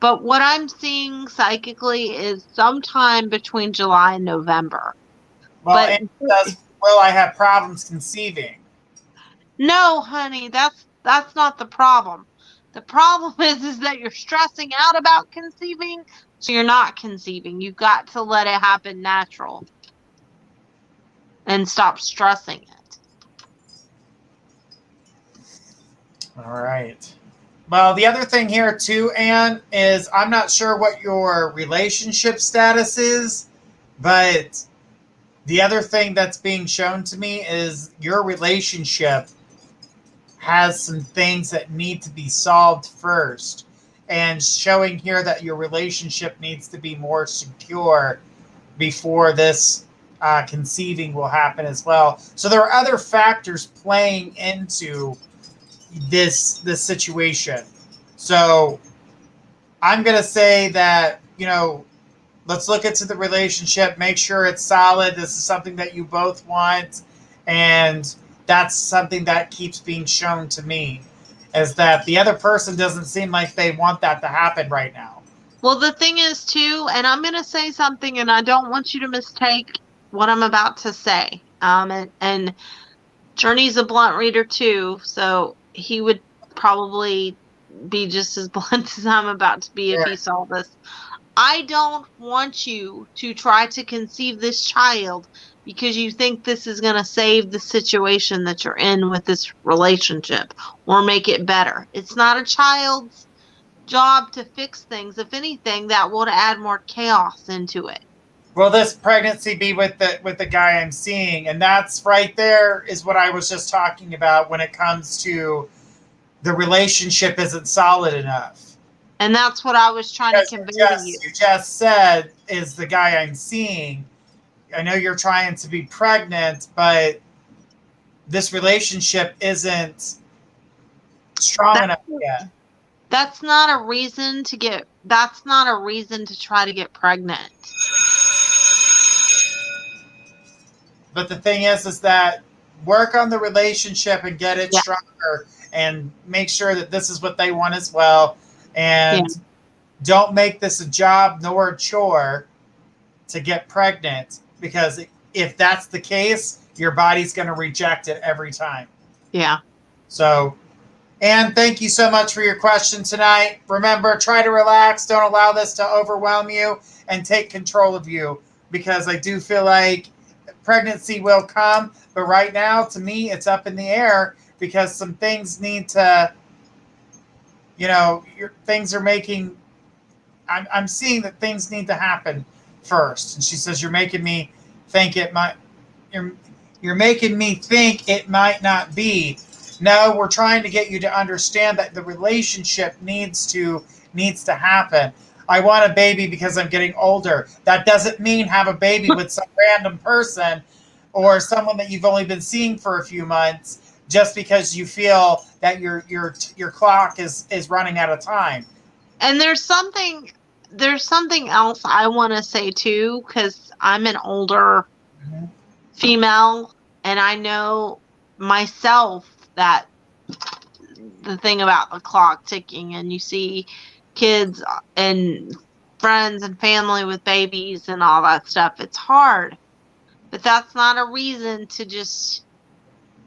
But what I'm seeing psychically is sometime between July and November. Well, But and will I have problems conceiving? no, honey, that's not the problem. The problem is that you're stressing out about conceiving, so you're not conceiving. You've got to let it happen natural and stop stressing it. All right. Well, the other thing here too, Anne, is I'm not sure what your relationship status is, but the other thing that's being shown to me is your relationship has some things that need to be solved first. And showing here that your relationship needs to be more secure before this conceiving will happen as well. So there are other factors playing into this situation. So I'm going to say that, let's look into the relationship, make sure it's solid. This is something that you both want. And that's something that keeps being shown to me, is that the other person doesn't seem like they want that to happen right now. Well, the thing is, too, and I'm going to say something, and I don't want you to mistake what I'm about to say. And Journey's a blunt reader, too, so he would probably be just as blunt as I'm about to be if he saw this. I don't want you to try to conceive this child because you think this is going to save the situation that you're in with this relationship or make it better. It's not a child's job to fix things. If anything, that would add more chaos into it. Will this pregnancy be with the guy I'm seeing? And that's right there is what I was just talking about when it comes to the relationship isn't solid enough. And that's what I was trying to convey to you. You just said is the guy I'm seeing. I know you're trying to be pregnant, but this relationship isn't strong enough yet. That's not a reason to try to get pregnant. But the thing is that work on the relationship and get it stronger and make sure that this is what they want as well. And don't make this a job nor a chore to get pregnant, because if that's the case, your body's going to reject it every time. Yeah. So, Anne, thank you so much for your question tonight. Remember, try to relax. Don't allow this to overwhelm you and take control of you, because I do feel like pregnancy will come. But right now, to me, it's up in the air because some things need to, things are making, I'm seeing that things need to happen first. And she says, you're making me think it might, you're making me think it might not be. No, we're trying to get you to understand that the relationship needs to happen. I want a baby because I'm getting older. That doesn't mean have a baby with some random person or someone that you've only been seeing for a few months just because you feel that your clock is running out of time. And there's something else I want to say too, because I'm an older female, and I know myself that the thing about the clock ticking, and you see kids and friends and family with babies and all that stuff. It's hard, but that's not a reason to just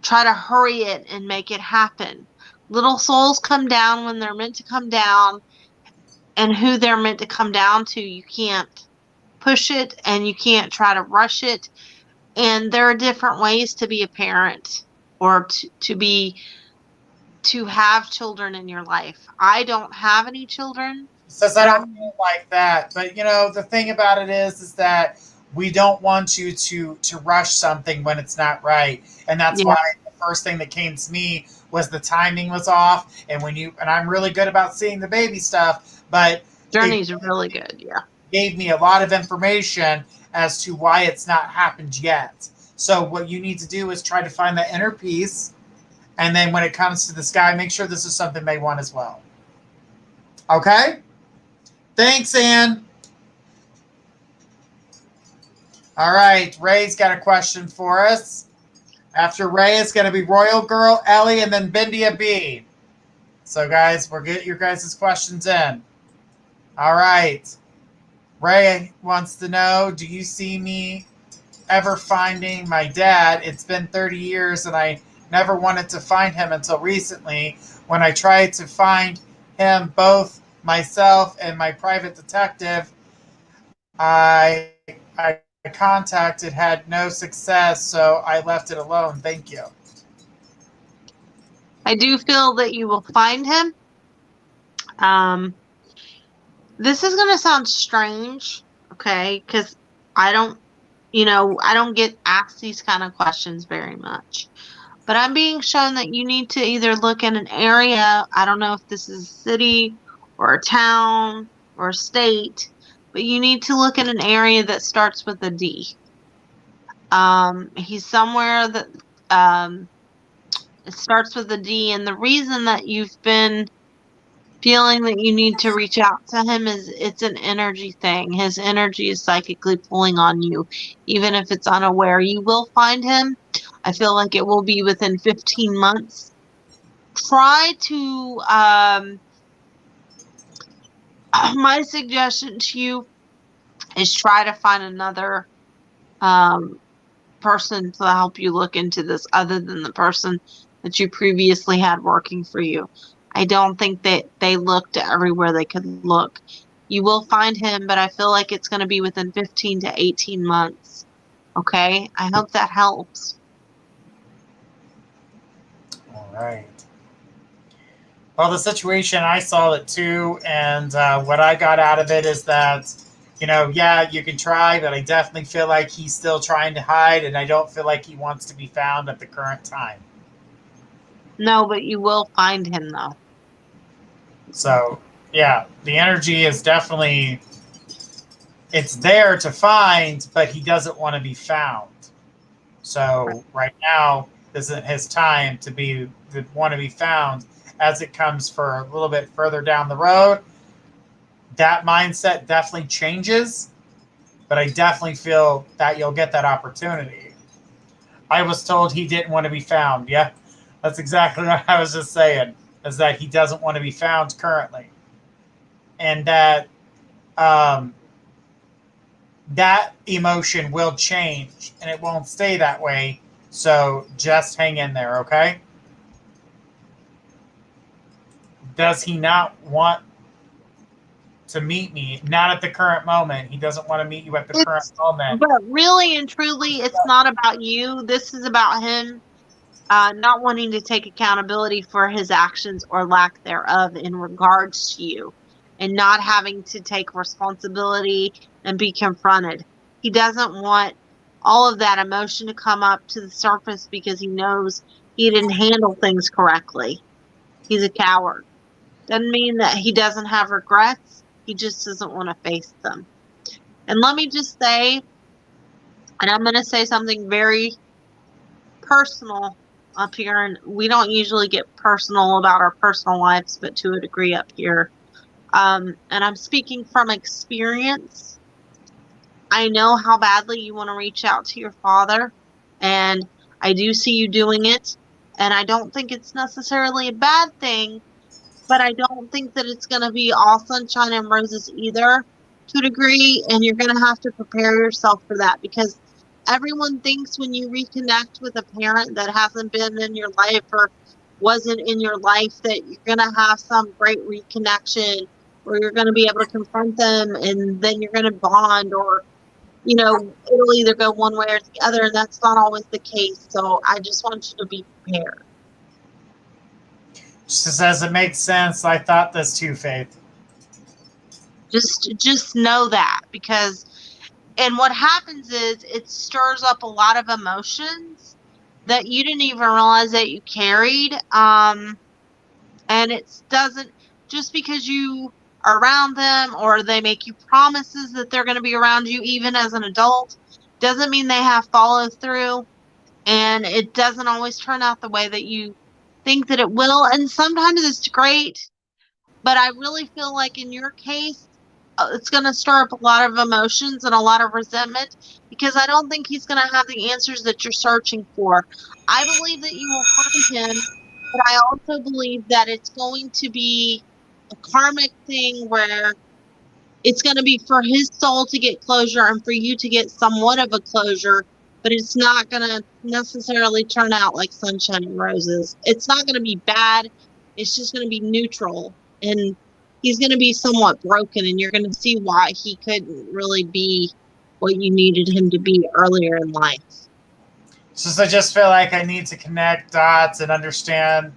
try to hurry it and make it happen. Little souls come down when they're meant to come down, and who they're meant to come down to. You can't push it and you can't try to rush it. And there are different ways to be a parent or to have children in your life. I don't have any children. Says I don't feel like that. But the thing about it is that we don't want you to rush something when it's not right. And that's why the first thing that came to me was the timing was off. And and I'm really good about seeing the baby stuff, but Journey's really good, gave me a lot of information as to why it's not happened yet. So what you need to do is try to find that inner peace. And then when it comes to this guy, make sure this is something they want as well. Okay? Thanks, Anne. All right, Ray's got a question for us. After Ray, it's going to be Royal Girl, Ellie, and then Bindia B. So, guys, we'll get your guys' questions in. All right. Ray wants to know, do you see me ever finding my dad? It's been 30 years, and I never wanted to find him until recently when I tried to find him, both myself and my private detective I contacted had no success, so I left it alone. Thank you. I do feel that you will find him. This is going to sound strange, okay? Because I don't, I don't get asked these kind of questions very much. But I'm being shown that you need to either look in an area, I don't know if this is a city or a town or a state, but you need to look in an area that starts with a D. He's somewhere that it starts with a D, and the reason that you've been feeling that you need to reach out to him is it's an energy thing. His energy is psychically pulling on you, even if it's unaware. You will find him. I feel like it will be within 15 months. Try to, my suggestion to you is try to find another person to help you look into this other than the person that you previously had working for you. I don't think that they looked everywhere they could look. You will find him, but I feel like it's going to be within 15 to 18 months. Okay? I hope that helps. All right. Well, the situation, I saw it too, and what I got out of it is that, yeah, you can try, but I definitely feel like he's still trying to hide, and I don't feel like he wants to be found at the current time. No, but you will find him, though. So, yeah, the energy is definitely, it's there to find, but he doesn't want to be found. So right now isn't his time to want to be found. As it comes for a little bit further down the road, that mindset definitely changes, but I definitely feel that you'll get that opportunity. I was told he didn't want to be found. Yeah, that's exactly what I was just saying, is that he doesn't want to be found currently. And that that emotion will change, and it won't stay that way. So just hang in there, okay? Does he not want to meet me? Not at the current moment. He doesn't want to meet you at the current moment. But really and truly, it's not about you. This is about him not wanting to take accountability for his actions or lack thereof in regards to you, and not having to take responsibility and be confronted. He doesn't want all of that emotion to come up to the surface because he knows he didn't handle things correctly. He's a coward. Doesn't mean that he doesn't have regrets. He just doesn't want to face them. And let me just say, and I'm going to say something very personal up here, and we don't usually get personal about our personal lives, but to a degree up here. And I'm speaking from experience. I know how badly you want to reach out to your father, and I do see you doing it, and I don't think it's necessarily a bad thing, but I don't think that it's going to be all sunshine and roses either, to a degree, and you're going to have to prepare yourself for that, because everyone thinks when you reconnect with a parent that hasn't been in your life or wasn't in your life that you're going to have some great reconnection, or you're going to be able to confront them and then you're going to bond, or it'll either go one way or the other, and that's not always the case. So I just want you to be prepared. Just as it makes sense, I thought this too, Faith. Just know that, because, and what happens is it stirs up a lot of emotions that you didn't even realize that you carried. And it doesn't, just because you are around them or they make you promises that they're going to be around you even as an adult, doesn't mean they have follow through, and it doesn't always turn out the way that you think that it will. And sometimes it's great, but I really feel like in your case, it's going to stir up a lot of emotions and a lot of resentment, because I don't think he's going to have the answers that you're searching for. I believe that you will find him, but I also believe that it's going to be a karmic thing where it's going to be for his soul to get closure and for you to get somewhat of a closure, but it's not going to necessarily turn out like sunshine and roses. It's not going to be bad. It's just going to be neutral, and he's going to be somewhat broken, and you're going to see why he couldn't really be what you needed him to be earlier in life. So I just feel like I need to connect dots and understand,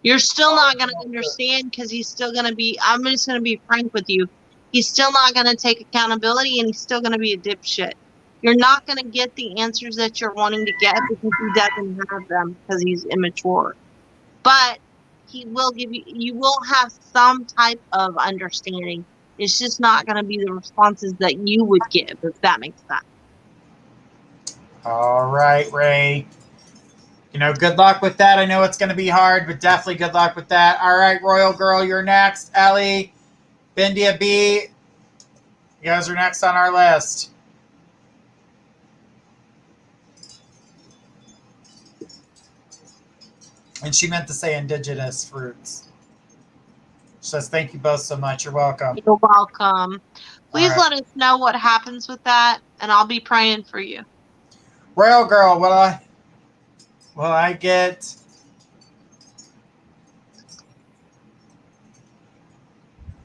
You're still not going to understand because he's still going to be, I'm just going to be frank with you. He's still not going to take accountability and he's still going to be a dipshit. You're not going to get the answers that you're wanting to get because he doesn't have them because he's immature. But he will give you, you will have some type of understanding. It's just not going to be the responses that you would give, if that makes sense. All right, Ray. Good luck with that. I know it's going to be hard, but definitely good luck with that. All right, Royal Girl, you're next. Ellie, Bindia B, you guys are next on our list. And she meant to say indigenous fruits. She says, thank you both so much. You're welcome. You're welcome. Please let us know what happens with that, and I'll be praying for you. Royal Girl, will I get...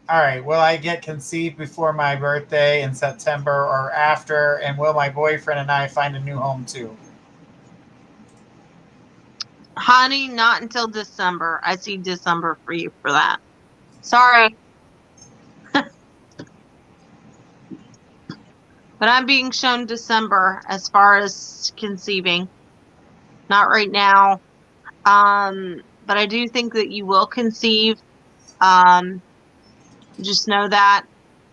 All right, will I get conceived before my birthday in September or after? And will my boyfriend and I find a new home too? Honey, not until December. I see December for you for that. Sorry. But I'm being shown December as far as conceiving. Not right now. But I do think that you will conceive. Just know that.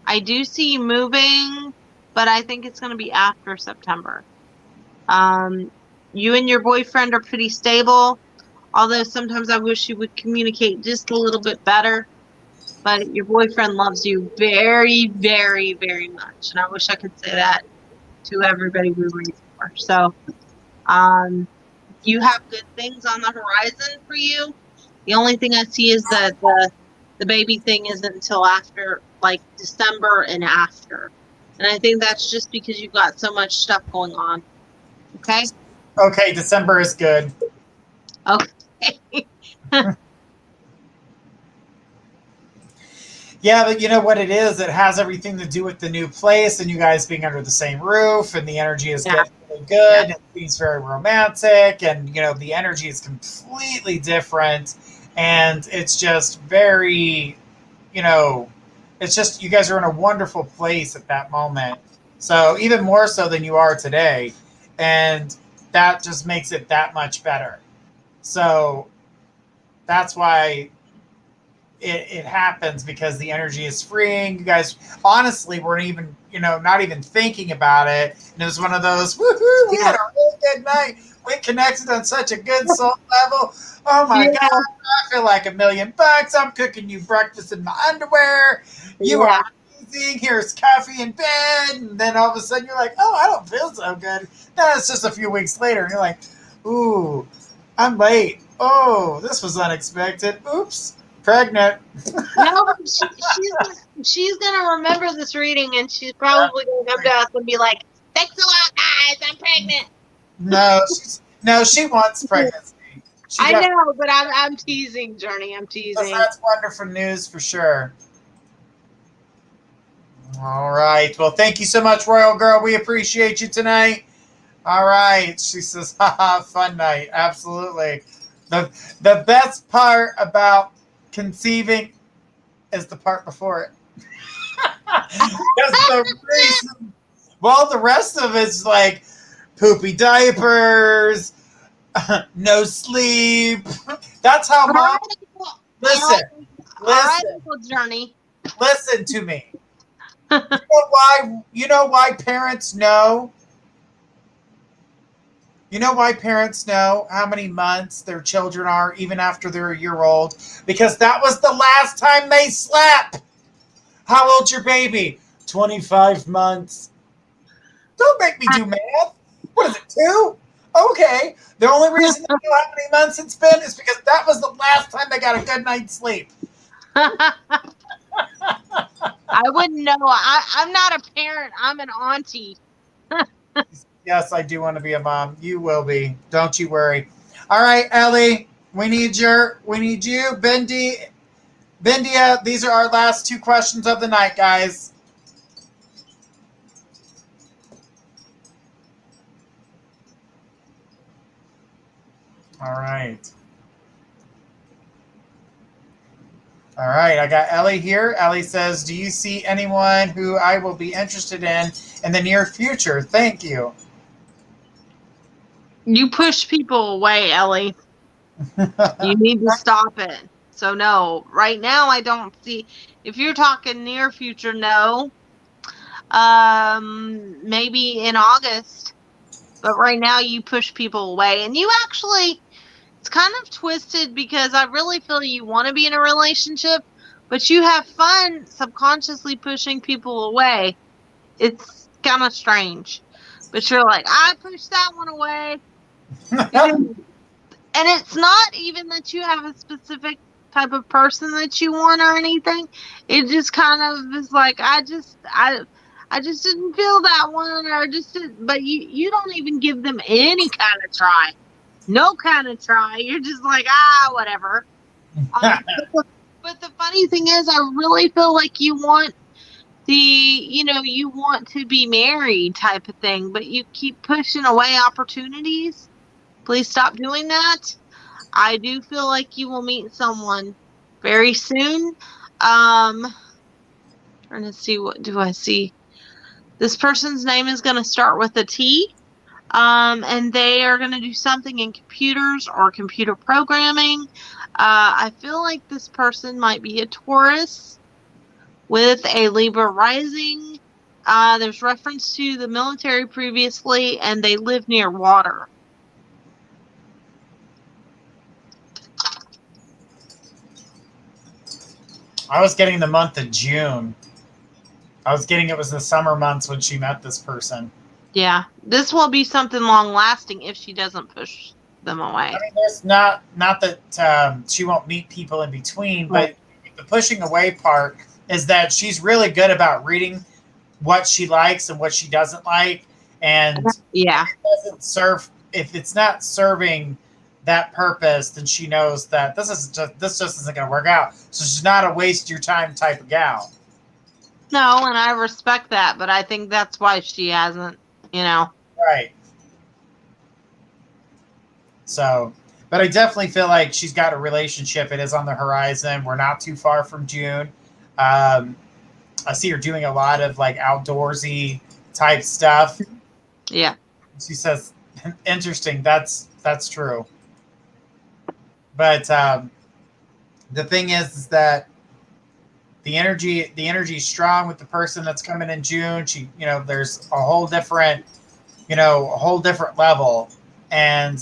I do see you moving, but I think it's going to be after September. You and your boyfriend are pretty stable, although sometimes I wish you would communicate just a little bit better. But your boyfriend loves you very, very, very much. And I wish I could say that to everybody we raised for. So you have good things on the horizon for you. The only thing I see is that the baby thing isn't until after, like, December and after. And I think that's just because you've got so much stuff going on. Okay? Okay, December is good. Okay. Yeah, but you know what it is? It has everything to do with the new place and you guys being under the same roof, and the energy is getting really good. Yeah. It seems very romantic, and the energy is completely different, and it's just very, it's just you guys are in a wonderful place at that moment. So even more so than you are today, and that just makes it that much better. So that's why it happens, because the energy is freeing. You guys honestly weren't even, not even thinking about it. And it was one of those, woohoo, we had a really good night. We connected on such a good soul level. Oh my God, I feel like $1 million. I'm cooking you breakfast in my underwear. You are amazing. Here's coffee in bed. And then all of a sudden you're like, oh, I don't feel so good. Then it's just a few weeks later and you're like, ooh, I'm late. Oh, this was unexpected. Oops. Pregnant. No, she's gonna remember this reading, and she's probably gonna come to us and be like, "Thanks a lot, guys. I'm pregnant." No, she wants pregnancy. I know, but I'm teasing, Journey. I'm teasing. That's wonderful news for sure. All right. Well, thank you so much, Royal Girl. We appreciate you tonight. All right. She says, haha, fun night. Absolutely. The best part about conceiving is the part before it. The rest of it's like poopy diapers, no sleep. That's how mom. Listen, Journey. Listen to me. You know why parents know? You know why parents know how many months their children are, even after they're a year old? Because that was the last time they slept. How old's your baby? 25 months. Don't make me do math. What is it, 2? Okay. The only reason they know how many months it's been is because that was the last time they got a good night's sleep. I wouldn't know. I'm not a parent. I'm an auntie. Yes, I do want to be a mom. You will be. Don't you worry. All right, Ellie, we need you. Bindia, these are our last 2 questions of the night, guys. All right. All right, I got Ellie here. Ellie says, do you see anyone who I will be interested in the near future? Thank you. You push people away, Ellie. You need to stop it. So no, right now I don't see. If you're talking near future, no. Maybe in August. But right now you push people away, and you actually, it's kind of twisted because I really feel you want to be in a relationship, but you have fun subconsciously pushing people away. It's kind of strange, but you're like, I pushed that one away. And it's not even that you have a specific type of person that you want or anything. It just kind of is like, I just didn't feel that one, or just didn't, but you don't even give them any kind of try. No kind of try. You're just like, whatever. But the funny thing is, I really feel like you want you want to be married type of thing, but you keep pushing away opportunities. Please stop doing that. I do feel like you will meet someone very soon. Trying to see, what do I see? This person's name is going to start with a T. And they are going to do something in computers or computer programming. I feel like this person might be a Taurus with a Libra rising. There's reference to the military previously, and they live near water. I was getting the month of June. I was getting it was the summer months when she met this person. Yeah, this will be something long lasting if she doesn't push them away. I mean, there's not that she won't meet people in between, but the pushing away part is that she's really good about reading what she likes and what she doesn't like, and yeah, if it's not serving that purpose, then she knows that this just isn't going to work out. So she's not a waste your time type of gal. No, and I respect that, but I think that's why she hasn't, Right. So, but I definitely feel like she's got a relationship. It is on the horizon. We're not too far from June. I see her doing a lot of like outdoorsy type stuff. Yeah. She says, interesting. That's true. But the thing is that the energy is strong with the person that's coming in June. There's a whole different level, and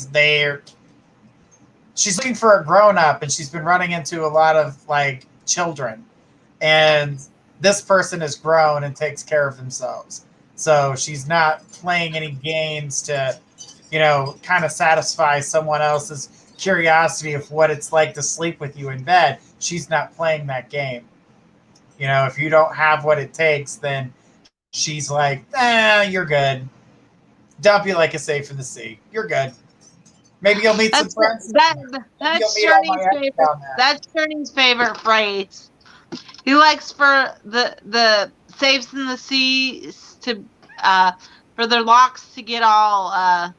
she's looking for a grown up, and she's been running into a lot of like children, and this person is grown and takes care of themselves. So she's not playing any games to, kind of satisfy someone else's curiosity of what it's like to sleep with you in bed. She's not playing that game. If you don't have what it takes, then she's like, you're good. Dump you like a safe in the sea. You're good. Maybe you'll meet some friends. That's Journey's favorite phrase. He likes for the safes in the sea to for their locks to get all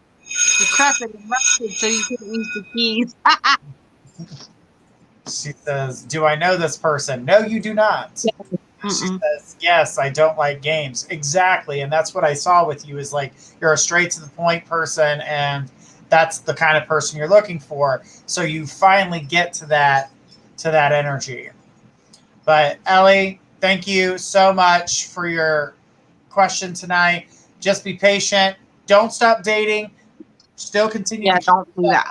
decrepit and rusted, so you can use the keys. She says, do I know this person? No, you do not. She says, yes, I don't like games. Exactly. And that's what I saw with you is like, you're a straight to the point person, and that's the kind of person you're looking for. So you finally get to that energy. But Ellie, thank you so much for your question tonight. Just be patient. Don't stop dating. Still continue. Yeah, don't do that.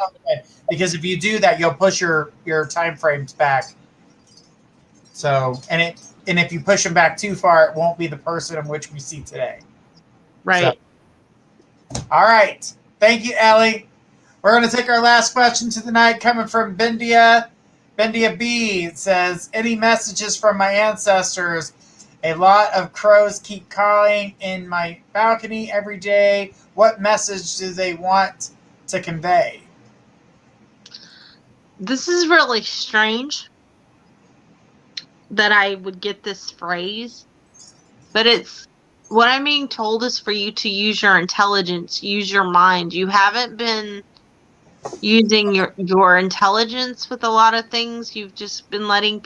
Because if you do that, you'll push your time frames back. So, and if you push them back too far, it won't be the person in which we see today. Right. So, all right. Thank you, Ellie. We're going to take our last question to the night, coming from Bendia. Bendia B. It says, any messages from my ancestors? A lot of crows keep calling in my balcony every day. What message do they want to convey? This is really strange that I would get this phrase, but it's what I'm being told is for you to use your intelligence, use your mind. You haven't been using your intelligence with a lot of things. You've just been letting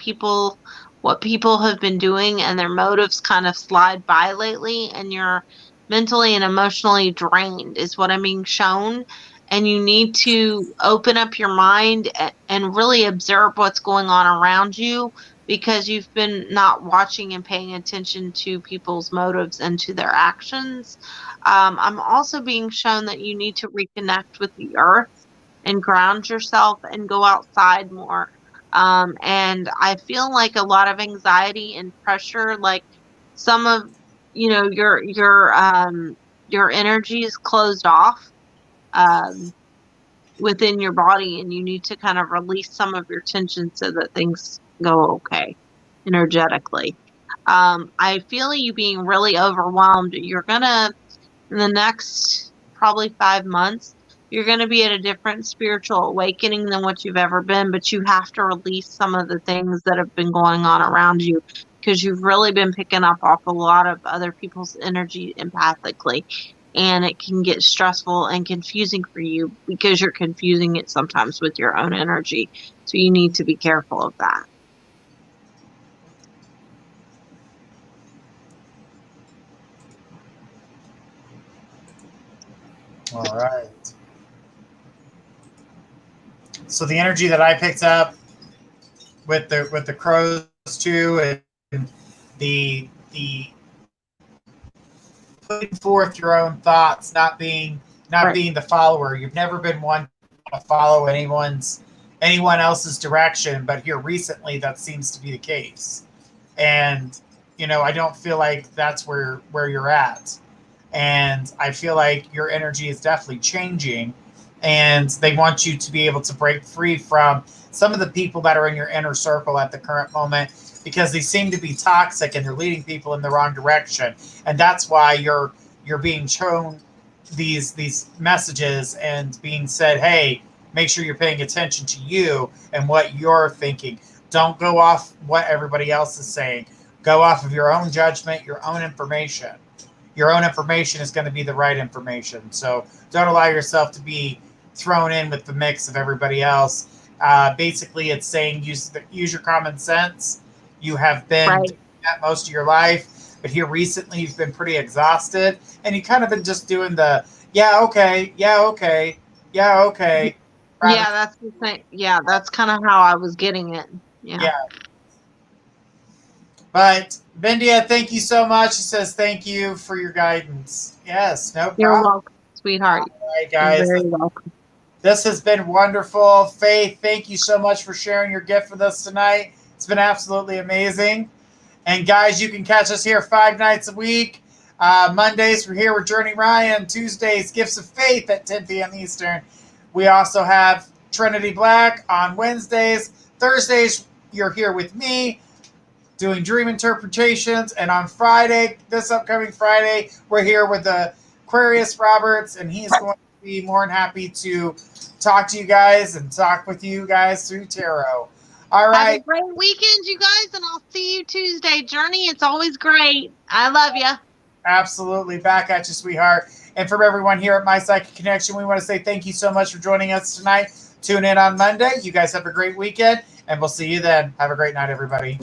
what people have been doing and their motives kind of slide by lately, and you're mentally and emotionally drained is what I'm being shown. And you need to open up your mind and really observe what's going on around you, because you've been not watching and paying attention to people's motives and to their actions. I'm also being shown that you need to reconnect with the earth and ground yourself and go outside more. And I feel like a lot of anxiety and pressure, like some of, your energy is closed off um, within your body, and you need to kind of release some of your tension so that things go okay energetically. I feel you being really overwhelmed. You're gonna, in the next probably 5 months, you're going to be at a different spiritual awakening than what you've ever been, but you have to release some of the things that have been going on around you, because you've really been picking up off a lot of other people's energy empathically. And it can get stressful and confusing for you because you're confusing it sometimes with your own energy. So you need to be careful of that. All right. So the energy that I picked up with the crows too, and the putting forth your own thoughts, not being Right. being the follower. You've never been one to follow anyone else's direction, but here recently that seems to be the case. And I don't feel like that's where you're at. And I feel like your energy is definitely changing, and they want you to be able to break free from some of the people that are in your inner circle at the current moment, because they seem to be toxic and they're leading people in the wrong direction. And that's why you're being shown these messages and being said, hey, make sure you're paying attention to you and what you're thinking. Don't go off what everybody else is saying. Go off of your own judgment, your own information. Your own information is going to be the right information. So don't allow yourself to be thrown in with the mix of everybody else. Basically, it's saying use your common sense. You have been Right. doing that most of your life, but here recently you've been pretty exhausted, and you kind of been just doing the yeah, okay, yeah, okay, yeah, okay. Yeah, that's the thing. Yeah, that's kind of how I was getting it. Yeah. Yeah. But Bendia, thank you so much. She says thank you for your guidance. Yes, no You're problem. welcome, sweetheart. All right, You're guys. very welcome. This has been wonderful. Faith, thank you so much for sharing your gift with us tonight. It's been absolutely amazing. And guys, you can catch us here 5 nights a week. Mondays, we're here with Journey Ryan. Tuesdays, Gifts of Faith at 10 p.m. Eastern. We also have Trinity Black on Wednesdays. Thursdays, you're here with me doing dream interpretations. And on Friday, this upcoming Friday, we're here with Aquarius Roberts, and he's going to be more than happy to talk to you guys and talk with you guys through tarot. All right. Have a great weekend, you guys, and I'll see you Tuesday. Journey, it's always great. I love you. Absolutely. Back at you, sweetheart. And from everyone here at My Psychic Connection, we want to say thank you so much for joining us tonight. Tune in on Monday. You guys have a great weekend, and we'll see you then. Have a great night, everybody.